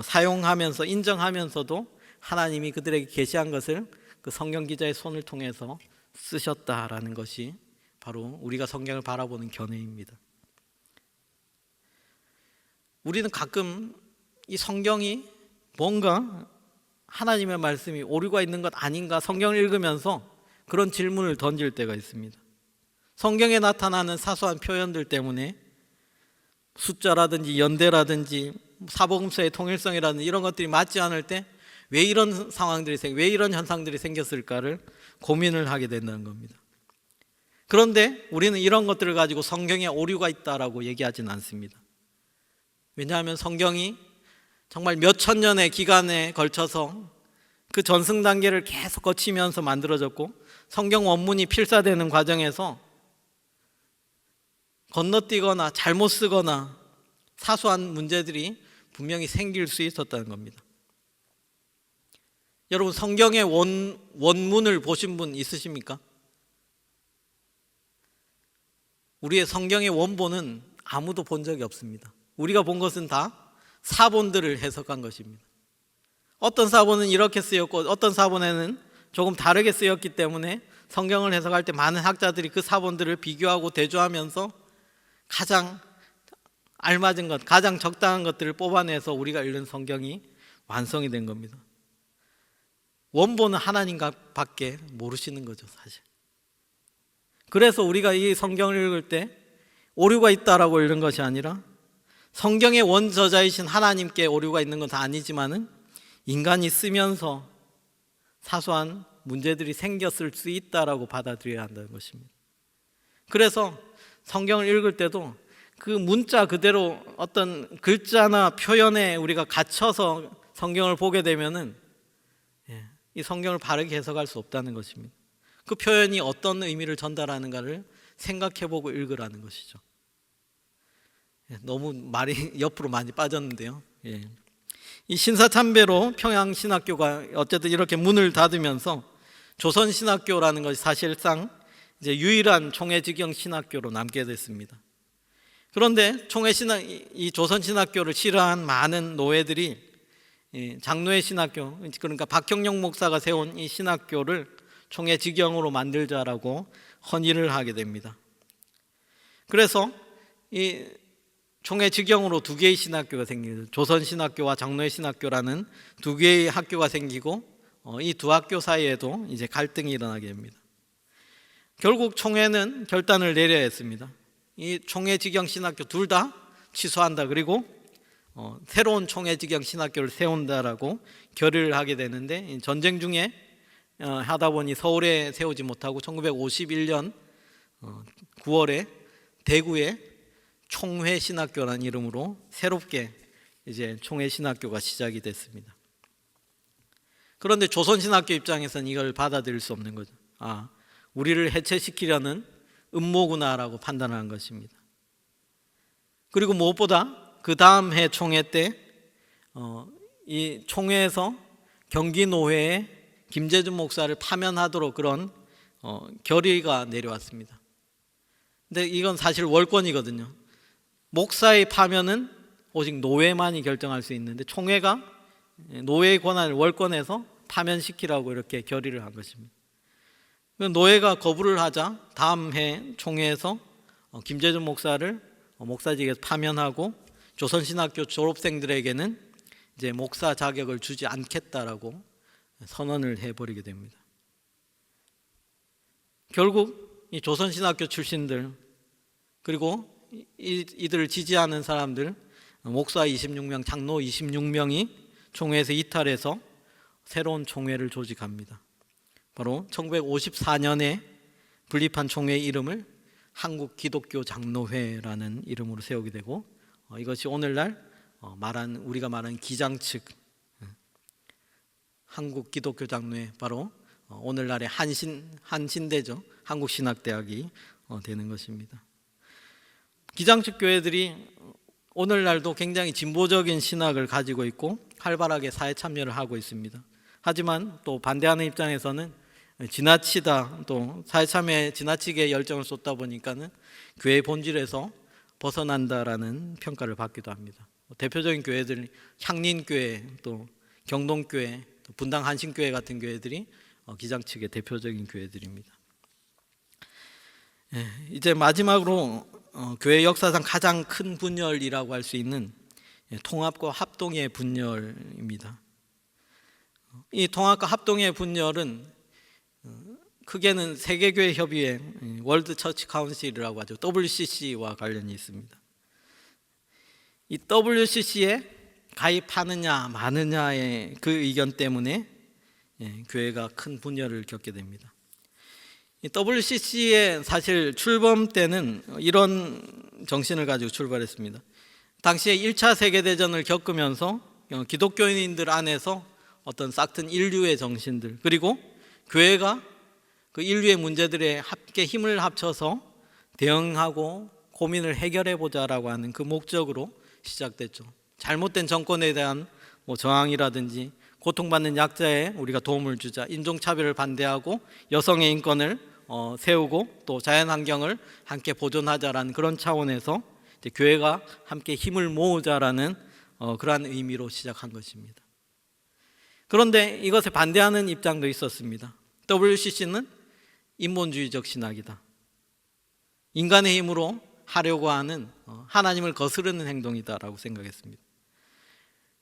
[SPEAKER 1] 사용하면서 인정하면서도 하나님이 그들에게 계시한 것을 그 성경 기자의 손을 통해서 쓰셨다라는 것이 바로 우리가 성경을 바라보는 견해입니다. 우리는 가끔 이 성경이 뭔가 하나님의 말씀이 오류가 있는 것 아닌가 성경을 읽으면서 그런 질문을 던질 때가 있습니다. 성경에 나타나는 사소한 표현들 때문에 숫자라든지 연대라든지 사복음서의 통일성이라든지 이런 것들이 맞지 않을 때 왜 이런 상황들이 왜 이런 현상들이 생겼을까를 고민을 하게 된다는 겁니다. 그런데 우리는 이런 것들을 가지고 성경에 오류가 있다라고 얘기하지는 않습니다. 왜냐하면 성경이 정말 몇천 년의 기간에 걸쳐서 그 전승 단계를 계속 거치면서 만들어졌고 성경 원문이 필사되는 과정에서 건너뛰거나 잘못 쓰거나 사소한 문제들이 분명히 생길 수 있었다는 겁니다. 여러분 성경의 원문을 보신 분 있으십니까? 우리의 성경의 원본은 아무도 본 적이 없습니다. 우리가 본 것은 다 사본들을 해석한 것입니다. 어떤 사본은 이렇게 쓰였고 어떤 사본에는 조금 다르게 쓰였기 때문에 성경을 해석할 때 많은 학자들이 그 사본들을 비교하고 대조하면서 가장 알맞은 것, 가장 적당한 것들을 뽑아내서 우리가 읽는 성경이 완성이 된 겁니다. 원본은 하나님밖에 모르시는 거죠, 사실. 그래서 우리가 이 성경을 읽을 때 오류가 있다라고 읽는 것이 아니라 성경의 원저자이신 하나님께 오류가 있는 건 아니지만은 인간이 쓰면서 사소한 문제들이 생겼을 수 있다라고 받아들여야 한다는 것입니다. 그래서 성경을 읽을 때도 그 문자 그대로 어떤 글자나 표현에 우리가 갇혀서 성경을 보게 되면은 이 성경을 바르게 해석할 수 없다는 것입니다. 그 표현이 어떤 의미를 전달하는가를 생각해보고 읽으라는 것이죠. 너무 말이 옆으로 많이 빠졌는데요. 이 신사참배로 평양신학교가 어쨌든 이렇게 문을 닫으면서 조선신학교라는 것이 사실상 이제 유일한 총회지경 신학교로 남게 됐습니다. 그런데 이 조선신학교를 싫어한 많은 노예들이 장로의 신학교, 그러니까 박형룡 목사가 세운 이 신학교를 총회지경으로 만들자라고 헌의를 하게 됩니다. 그래서 이 총회지경으로 두 개의 신학교가 생기죠. 조선신학교와 장로의 신학교라는 두 개의 학교가 생기고 이 두 학교 사이에도 이제 갈등이 일어나게 됩니다. 결국 총회는 결단을 내려야 했습니다. 이 총회지경 신학교 둘 다 취소한다. 그리고 새로운 총회지경 신학교를 세운다라고 결의를 하게 되는데 전쟁 중에 하다 보니 서울에 세우지 못하고 1951년 9월에 대구에 총회신학교라는 이름으로 새롭게 이제 총회신학교가 시작이 됐습니다. 그런데 조선신학교 입장에서는 이걸 받아들일 수 없는 거죠. 우리를 해체시키려는 음모구나라고 판단한 것입니다. 그리고 무엇보다 그 다음 해 총회 때 이 총회에서 경기노회에 김재준 목사를 파면하도록 그런 결의가 내려왔습니다. 근데 이건 사실 월권이거든요. 목사의 파면은 오직 노회만이 결정할 수 있는데 총회가 노회의 권한을 월권에서 파면시키라고 이렇게 결의를 한 것입니다. 노회가 거부를 하자 다음 해 총회에서 김재준 목사를 목사직에서 파면하고 조선신학교 졸업생들에게는 이제 목사 자격을 주지 않겠다라고 선언을 해버리게 됩니다. 결국 이 조선신학교 출신들 그리고 이들을 지지하는 사람들 목사 26명, 장로 26명이 총회에서 이탈해서 새로운 총회를 조직합니다. 바로 1954년에 분립한 총회의 이름을 한국기독교장로회라는 이름으로 세우게 되고 이것이 오늘날 우리가 말하는 기장 측 한국기독교장로회 바로 오늘날의 한신대죠. 한국신학대학이 되는 것입니다. 기장측 교회들이 오늘날도 굉장히 진보적인 신학을 가지고 있고 활발하게 사회 참여를 하고 있습니다. 하지만 또 반대하는 입장에서는 지나치다 또 사회 참여에 지나치게 열정을 쏟다 보니까는 교회 본질에서 벗어난다라는 평가를 받기도 합니다. 대표적인 교회들 향린교회 또 경동교회 또 분당 한신교회 같은 교회들이 기장 측의 대표적인 교회들입니다. 이제 마지막으로 교회 역사상 가장 큰 분열이라고 할 수 있는 통합과 합동의 분열입니다. 이 통합과 합동의 분열은 크게는 세계교회 협의회 월드 처치 카운실이라고 하죠. WCC와 관련이 있습니다. 이 WCC에 가입하느냐 마느냐의 그 의견 때문에 교회가 큰 분열을 겪게 됩니다. 이 WCC의 사실 출범 때는 이런 정신을 가지고 출발했습니다. 당시에 1차 세계대전을 겪으면서 기독교인들 안에서 어떤 싹튼 인류의 정신들 그리고 교회가 그 인류의 문제들에 함께 힘을 합쳐서 대응하고 고민을 해결해 보자라고 하는 그 목적으로 시작됐죠. 잘못된 정권에 대한 저항이라든지 고통받는 약자에 우리가 도움을 주자, 인종차별을 반대하고 여성의 인권을 세우고 또 자연환경을 함께 보존하자라는 그런 차원에서 이제 교회가 함께 힘을 모으자라는 그러한 의미로 시작한 것입니다. 그런데 이것에 반대하는 입장도 있었습니다. WCC는 인본주의적 신학이다. 인간의 힘으로 하려고 하는 하나님을 거스르는 행동이다라고 생각했습니다.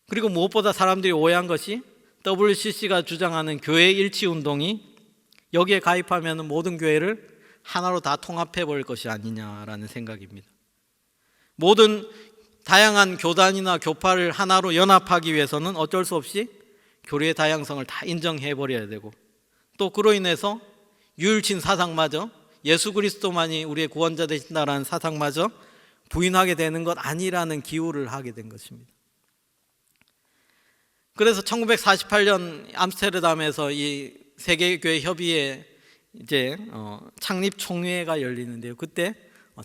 [SPEAKER 1] 그리고 무엇보다 사람들이 오해한 것이 WCC가 주장하는 교회 일치 운동이 여기에 가입하면 모든 교회를 하나로 다 통합해 버릴 것이 아니냐라는 생각입니다. 모든 다양한 교단이나 교파를 하나로 연합하기 위해서는 어쩔 수 없이 교리의 다양성을 다 인정해 버려야 되고, 또 그로 인해서 유일신 사상마저, 예수 그리스도만이 우리의 구원자 되신다라는 사상마저 부인하게 되는 것 아니라는 기우를 하게 된 것입니다. 그래서 1948년 암스테르담에서 이 세계교회 협의회 이제 창립 총회가 열리는데요. 그때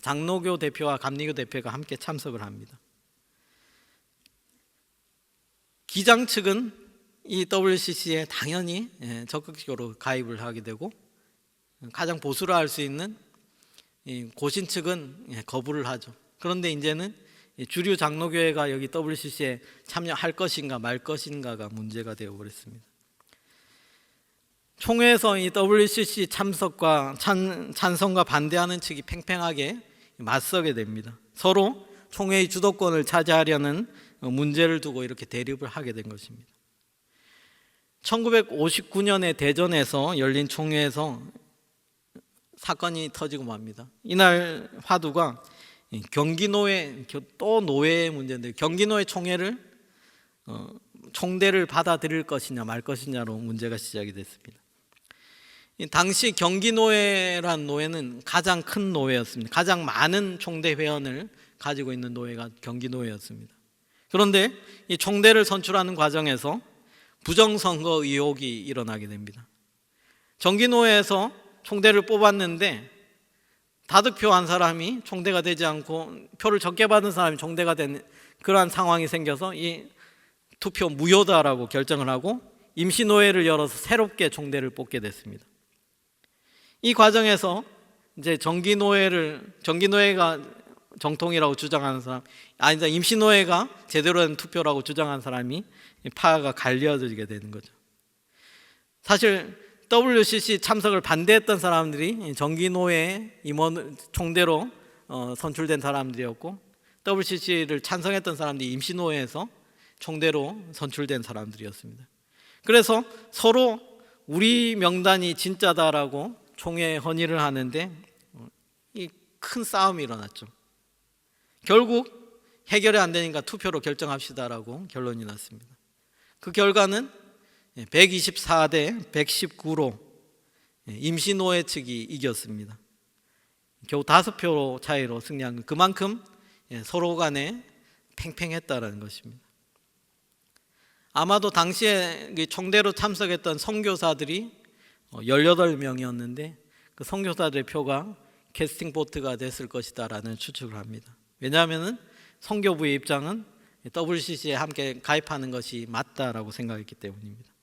[SPEAKER 1] 장로교 대표와 감리교 대표가 함께 참석을 합니다. 기장 측은 이 WCC에 당연히 적극적으로 가입을 하게 되고, 가장 보수라 할 수 있는 고신 측은 거부를 하죠. 그런데 이제는 주류 장로교회가 여기 WCC에 참여할 것인가 말 것인가가 문제가 되어버렸습니다. 총회에서 이 WCC 참석과 찬성과 반대하는 측이 팽팽하게 맞서게 됩니다. 서로 총회의 주도권을 차지하려는 문제를 두고 이렇게 대립을 하게 된 것입니다. 1959년에 대전에서 열린 총회에서 사건이 터지고 맙니다. 이날 화두가 경기노회, 또 노회의 문제인데, 경기노회 총회를 총대를 받아들일 것이냐 말 것이냐로 문제가 시작이 됐습니다. 당시 경기노회란 노회는 가장 큰 노회였습니다. 가장 많은 총대 회원을 가지고 있는 노회가 경기노회였습니다. 그런데 이 총대를 선출하는 과정에서 부정선거 의혹이 일어나게 됩니다. 경기노회에서 총대를 뽑았는데 다득표 한 사람이 총대가 되지 않고 표를 적게 받은 사람이 총대가 된 그러한 상황이 생겨서 이 투표 무효다라고 결정을 하고 임시노회를 열어서 새롭게 총대를 뽑게 됐습니다. 이 과정에서 이제 정기노회가 정통이라고 주장하는 사람, 아니다 임시노회가 제대로 된 투표라고 주장하는 사람이 파가 갈려지게 되는 거죠. 사실 WCC 참석을 반대했던 사람들이 정기노회 임원 총대로 선출된 사람들이었고, WCC를 찬성했던 사람들이 임시노회에서 총대로 선출된 사람들이었습니다. 그래서 서로 우리 명단이 진짜다라고 총회 헌의를 하는데 이 큰 싸움이 일어났죠. 결국 해결이 안 되니까 투표로 결정합시다라고 결론이 났습니다. 그 결과는 124대 119로 임시노회 측이 이겼습니다. 겨우 5표 차이로 승리한 그만큼 서로 간에 팽팽했다라는 것입니다. 아마도 당시에 총대로 참석했던 선교사들이 18명이었는데 그 선교사들의 표가 캐스팅 보트가 됐을 것이다라는 추측을 합니다. 왜냐하면 선교부의 입장은 WCC에 함께 가입하는 것이 맞다라고 생각했기 때문입니다.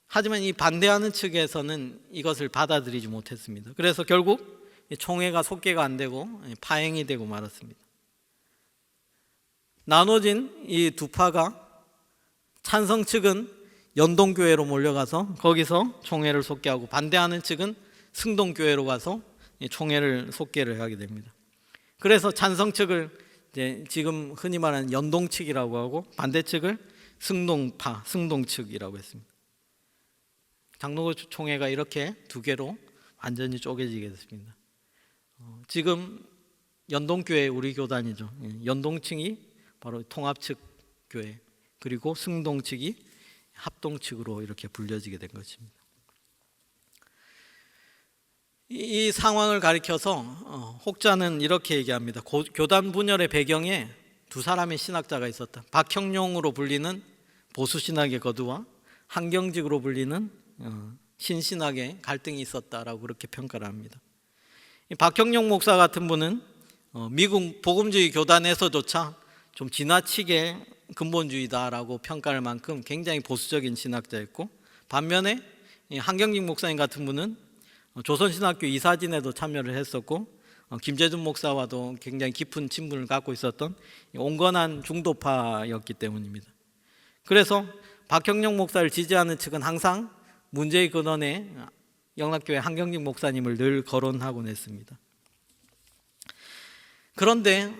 [SPEAKER 1] 하지만 이 반대하는 측에서는 이것을 받아들이지 못했습니다. 그래서 결국 총회가 속개가 안 되고 파행이 되고 말았습니다. 나눠진 이 두 파가 찬성 측은 연동교회로 몰려가서 거기서 총회를 속개하고, 반대하는 측은 승동교회로 가서 총회를 속개를 하게 됩니다. 그래서 찬성 측을 지금 흔히 말하는 연동 측이라고 하고, 반대 측을 승동파, 승동 측이라고 했습니다. 장로교 총회가 이렇게 두 개로 완전히 쪼개지게 됐습니다. 지금 연동교회 우리 교단이죠. 연동층이 바로 통합측 교회, 그리고 승동측이 합동측으로 이렇게 불려지게 된 것입니다. 이 상황을 가리켜서 혹자는 이렇게 얘기합니다. 교단 분열의 배경에 두 사람의 신학자가 있었다. 박형룡으로 불리는 보수신학의 거두와 한경직으로 불리는 신신학의 갈등이 있었다라고 그렇게 평가를 합니다. 박형룡 목사 같은 분은 미국 복음주의 교단에서조차 좀 지나치게 근본주의다라고 평가할 만큼 굉장히 보수적인 신학자였고, 반면에 이 한경직 목사님 같은 분은 조선신학교 이사진에도 참여를 했었고, 김재준 목사와도 굉장히 깊은 친분을 갖고 있었던 온건한 중도파였기 때문입니다. 그래서 박형룡 목사를 지지하는 측은 항상 문제의 근원에 영락교회 한경직 목사님을 늘 거론하곤 했습니다. 그런데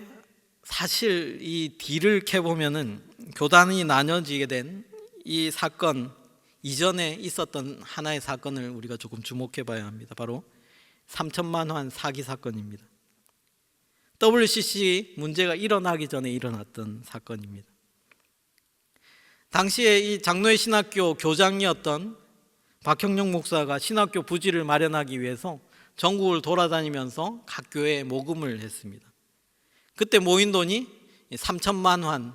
[SPEAKER 1] 사실 이 뒤를 캐보면은 교단이 나눠지게 된 이 사건 이전에 있었던 하나의 사건을 우리가 조금 주목해 봐야 합니다. 바로 3천만 환 사기 사건입니다. WCC 문제가 일어나기 전에 일어났던 사건입니다. 당시에 이 장로회 신학교 교장이었던 박형룡 목사가 신학교 부지를 마련하기 위해서 전국을 돌아다니면서 각 교회에 모금을 했습니다. 그때 모인 돈이 3천만 환,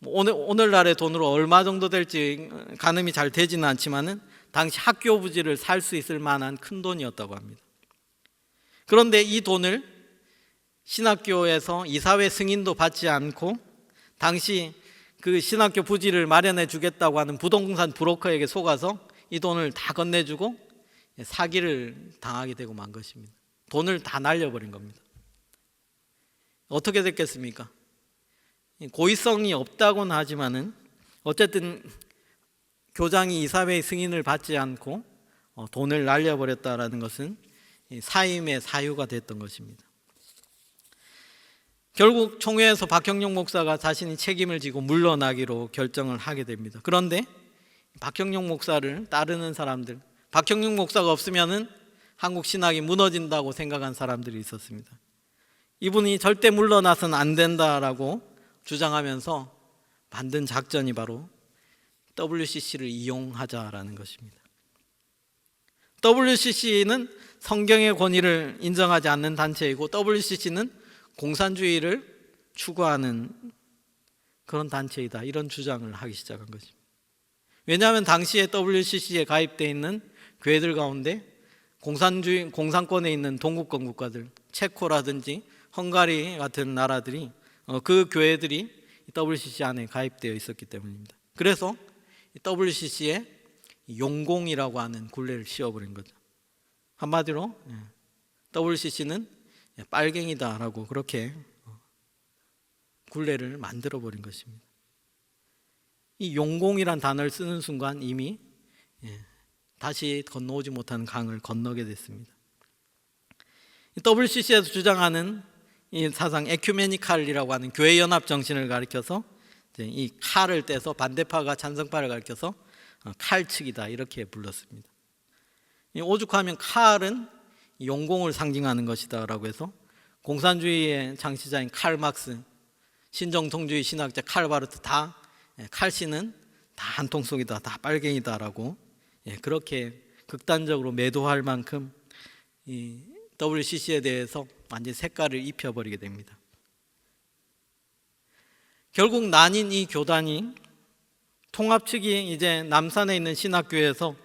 [SPEAKER 1] 오늘날의 돈으로 얼마 정도 될지 가늠이 잘 되지는 않지만은 당시 학교 부지를 살 수 있을 만한 큰 돈이었다고 합니다. 그런데 이 돈을 신학교에서 이사회 승인도 받지 않고 당시 그 신학교 부지를 마련해 주겠다고 하는 부동산 브로커에게 속아서 이 돈을 다 건네주고 사기를 당하게 되고 만 것입니다. 돈을 다 날려버린 겁니다. 어떻게 됐겠습니까? 고의성이 없다고는 하지만은 어쨌든 교장이 이사회의 승인을 받지 않고 돈을 날려버렸다라는 것은 사임의 사유가 됐던 것입니다. 결국 총회에서 박형룡 목사가 자신이 책임을 지고 물러나기로 결정을 하게 됩니다. 그런데 박형룡 목사를 따르는 사람들, 박형룡 목사가 없으면은 한국 신학이 무너진다고 생각한 사람들이 있었습니다. 이분이 절대 물러나서는 안 된다라고 주장하면서 만든 작전이 바로 WCC를 이용하자라는 것입니다. WCC는 성경의 권위를 인정하지 않는 단체이고 WCC는 공산주의를 추구하는 그런 단체이다, 이런 주장을 하기 시작한 것입니다. 왜냐하면 당시에 WCC에 가입되어 있는 교회들 가운데 공산권에 있는 동구권 국가들, 체코라든지 헝가리 같은 나라들이 그 교회들이 WCC 안에 가입되어 있었기 때문입니다. 그래서 WCC에 용공이라고 하는 굴레를 씌워버린 거죠. 한마디로 WCC는 빨갱이다라고 그렇게 굴레를 만들어버린 것입니다. 이 용공이란 단어를 쓰는 순간 이미 다시 건너오지 못하는 강을 건너게 됐습니다. WCC에서 주장하는 이 사상 에큐메니칼이라고 하는 교회 연합 정신을 가리켜서 이 칼을 떼서 반대파가 찬성파를 가리켜서 칼측이다, 이렇게 불렀습니다. 오죽하면 칼은 용공을 상징하는 것이다라고 해서 공산주의의 창시자인 칼 막스, 신정통주의 신학자 칼 바르트 다 칼씨는 다 한통속이다, 다 빨갱이다라고 그렇게 극단적으로 매도할 만큼 이 WCC에 대해서 완전히 색깔을 입혀버리게 됩니다. 결국 나뉜 이 교단이 통합 측이 이제 남산에 있는 신학교에서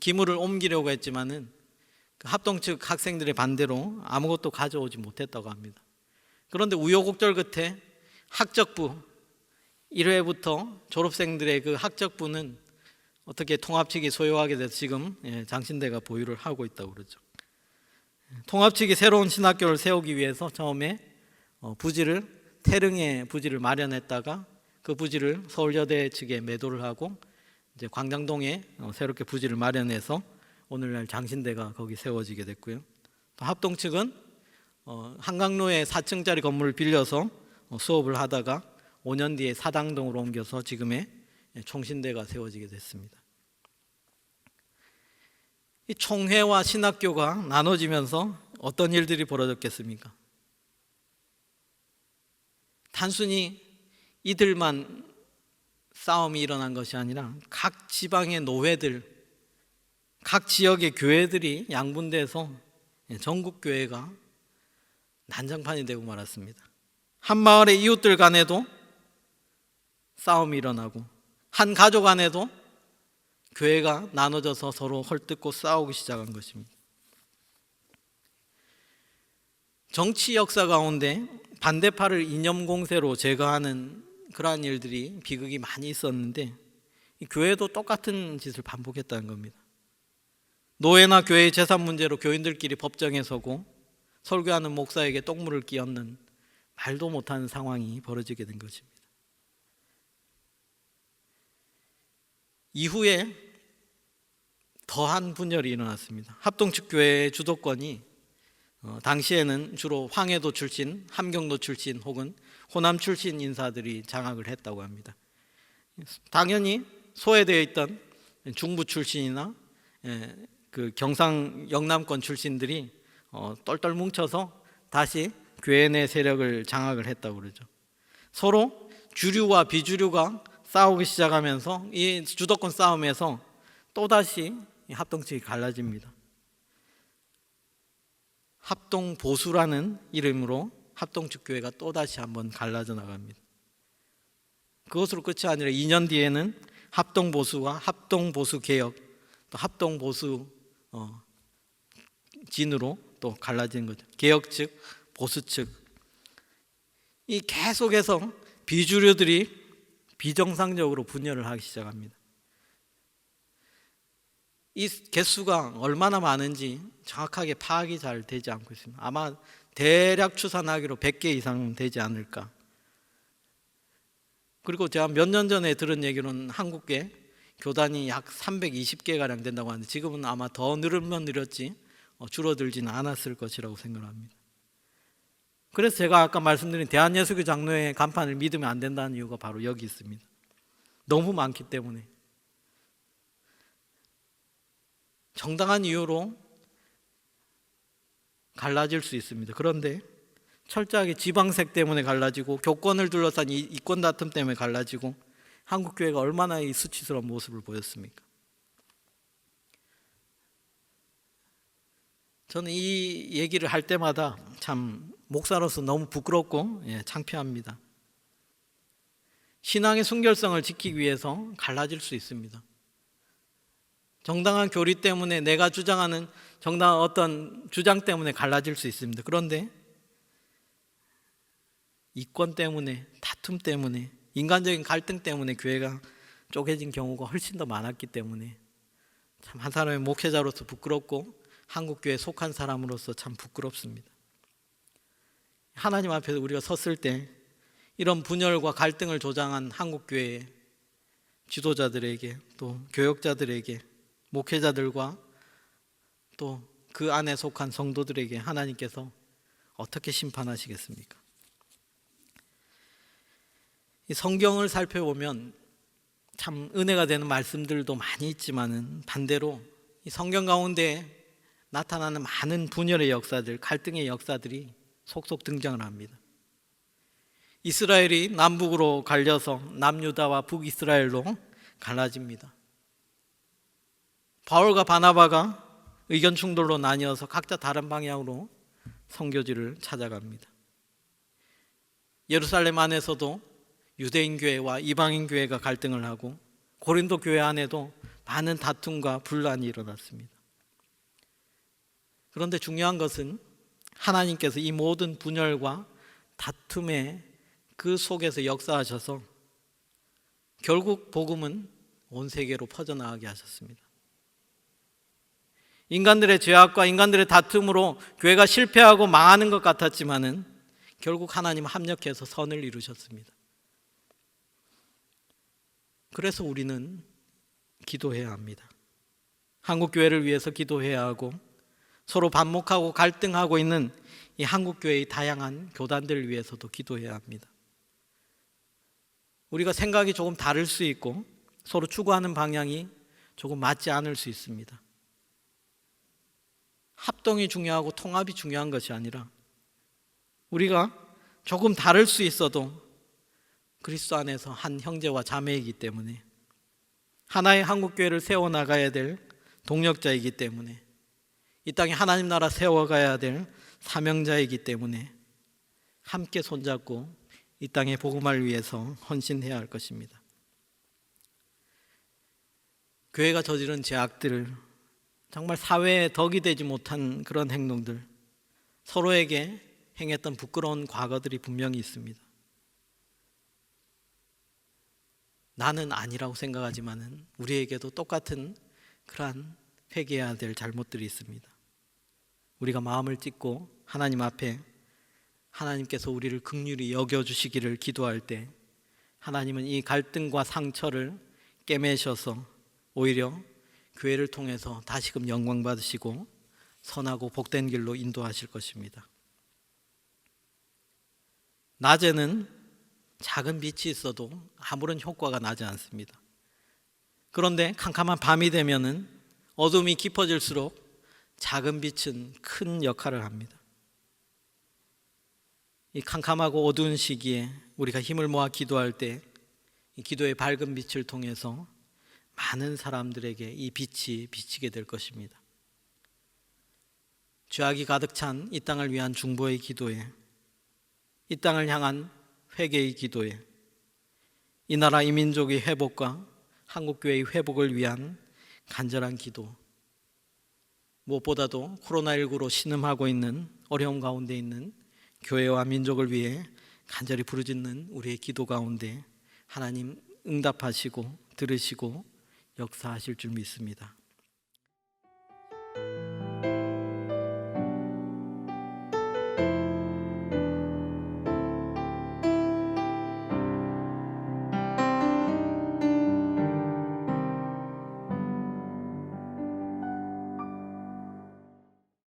[SPEAKER 1] 기물을 옮기려고 했지만은 그 합동 측 학생들의 반대로 아무것도 가져오지 못했다고 합니다. 그런데 우여곡절 끝에 학적부 1회부터 졸업생들의 그 학적부는 어떻게 통합 측이 소유하게 돼서 지금 장신대가 보유를 하고 있다고 그러죠. 통합 측이 새로운 신학교를 세우기 위해서 처음에 태릉에 부지를 마련했다가 그 부지를 서울여대 측에 매도를 하고 이제 광장동에 새롭게 부지를 마련해서 오늘날 장신대가 거기 세워지게 됐고요. 또 합동 측은 한강로에 4층짜리 건물을 빌려서 수업을 하다가 5년 뒤에 사당동으로 옮겨서 지금의 총신대가 세워지게 됐습니다. 이 총회와 신학교가 나눠지면서 어떤 일들이 벌어졌겠습니까? 단순히 이들만 싸움이 일어난 것이 아니라 각 지방의 노회들, 각 지역의 교회들이 양분돼서 전국 교회가 난장판이 되고 말았습니다. 한 마을의 이웃들 간에도 싸움이 일어나고 한 가족 안에도 교회가 나눠져서 서로 헐뜯고 싸우기 시작한 것입니다. 정치 역사 가운데 반대파를 이념 공세로 제거하는 그러한 일들이 비극이 많이 있었는데 이 교회도 똑같은 짓을 반복했다는 겁니다. 노예나 교회의 재산 문제로 교인들끼리 법정에 서고 설교하는 목사에게 똥물을 끼얹는 말도 못하는 상황이 벌어지게 된 것입니다. 이후에 더한 분열이 일어났습니다. 합동측 교회의 주도권이 당시에는 주로 황해도 출신, 함경도 출신 혹은 호남 출신 인사들이 장악을 했다고 합니다. 당연히 소외되어 있던 중부 출신이나 그 경상 영남권 출신들이 똘똘 뭉쳐서 다시 교회 내 세력을 장악을 했다고 그러죠. 서로 주류와 비주류가 싸우기 시작하면서 이 주도권 싸움에서 또다시 합동측이 갈라집니다. 합동보수라는 이름으로 합동측 교회가 또다시 한번 갈라져 나갑니다. 그것으로 끝이 아니라 2년 뒤에는 합동보수와 합동보수개혁, 또 합동보수 진으로 또 갈라지는 거죠. 개혁 측, 보수 측. 이 계속해서 비주류들이 비정상적으로 분열을 하기 시작합니다. 이 개수가 얼마나 많은지 정확하게 파악이 잘 되지 않고 있습니다. 아마 대략 추산하기로 100개 이상 되지 않을까. 그리고 제가 몇 년 전에 들은 얘기로는 한국계 교단이 약 320개가량 된다고 하는데 지금은 아마 더 늘으면 늘었지 줄어들지는 않았을 것이라고 생각합니다. 그래서 제가 아까 말씀드린 대한예수교 장로의 간판을 믿으면 안 된다는 이유가 바로 여기 있습니다. 너무 많기 때문에. 정당한 이유로 갈라질 수 있습니다. 그런데 철저하게 지방색 때문에 갈라지고 교권을 둘러싼 이권 다툼 때문에 갈라지고 한국교회가 얼마나 이 수치스러운 모습을 보였습니까? 저는 이 얘기를 할 때마다 참 목사로서 너무 부끄럽고 창피합니다. 신앙의 순결성을 지키기 위해서 갈라질 수 있습니다. 정당한 교리 때문에 내가 주장하는 정당한 어떤 주장 때문에 갈라질 수 있습니다. 그런데 이권 때문에, 다툼 때문에, 인간적인 갈등 때문에 교회가 쪼개진 경우가 훨씬 더 많았기 때문에 참 한 사람의 목회자로서 부끄럽고 한국교회에 속한 사람으로서 참 부끄럽습니다. 하나님 앞에서 우리가 섰을 때 이런 분열과 갈등을 조장한 한국교회의 지도자들에게 또 교역자들에게 목회자들과 또 그 안에 속한 성도들에게 하나님께서 어떻게 심판하시겠습니까? 이 성경을 살펴보면 참 은혜가 되는 말씀들도 많이 있지만은 반대로 이 성경 가운데 나타나는 많은 분열의 역사들, 갈등의 역사들이 속속 등장을 합니다. 이스라엘이 남북으로 갈려서 남유다와 북이스라엘로 갈라집니다. 바울과 바나바가 의견 충돌로 나뉘어서 각자 다른 방향으로 선교지를 찾아갑니다. 예루살렘 안에서도 유대인 교회와 이방인 교회가 갈등을 하고 고린도 교회 안에도 많은 다툼과 분란이 일어났습니다. 그런데 중요한 것은 하나님께서 이 모든 분열과 다툼의 그 속에서 역사하셔서 결국 복음은 온 세계로 퍼져나가게 하셨습니다. 인간들의 죄악과 인간들의 다툼으로 교회가 실패하고 망하는 것 같았지만은 결국 하나님 합력해서 선을 이루셨습니다. 그래서 우리는 기도해야 합니다. 한국교회를 위해서 기도해야 하고 서로 반목하고 갈등하고 있는 이 한국교회의 다양한 교단들을 위해서도 기도해야 합니다. 우리가 생각이 조금 다를 수 있고 서로 추구하는 방향이 조금 맞지 않을 수 있습니다. 합동이 중요하고 통합이 중요한 것이 아니라 우리가 조금 다를 수 있어도 그리스도 안에서 한 형제와 자매이기 때문에 하나의 한국교회를 세워나가야 될 동력자이기 때문에 이 땅에 하나님 나라 세워가야 될 사명자이기 때문에 함께 손잡고 이 땅의 복음을 위해서 헌신해야 할 것입니다. 교회가 저지른 죄악들을 정말 사회에 덕이 되지 못한 그런 행동들, 서로에게 행했던 부끄러운 과거들이 분명히 있습니다. 나는 아니라고 생각하지만은 우리에게도 똑같은 그러한 회개해야 될 잘못들이 있습니다. 우리가 마음을 찢고 하나님 앞에 하나님께서 우리를 긍휼히 여겨주시기를 기도할 때 하나님은 이 갈등과 상처를 깨매셔서 오히려 교회를 통해서 다시금 영광 받으시고 선하고 복된 길로 인도하실 것입니다. 낮에는 작은 빛이 있어도 아무런 효과가 나지 않습니다. 그런데 캄캄한 밤이 되면은 어둠이 깊어질수록 작은 빛은 큰 역할을 합니다. 이 캄캄하고 어두운 시기에 우리가 힘을 모아 기도할 때 이 기도의 밝은 빛을 통해서 많은 사람들에게 이 빛이 비치게 될 것입니다. 죄악이 가득 찬 이 땅을 위한 중보의 기도에, 이 땅을 향한 회개의 기도에, 이 나라 이 민족의 회복과 한국교회의 회복을 위한 간절한 기도, 무엇보다도 코로나19로 신음하고 있는 어려움 가운데 있는 교회와 민족을 위해 간절히 부르짖는 우리의 기도 가운데 하나님 응답하시고 들으시고 역사하실 줄 믿습니다.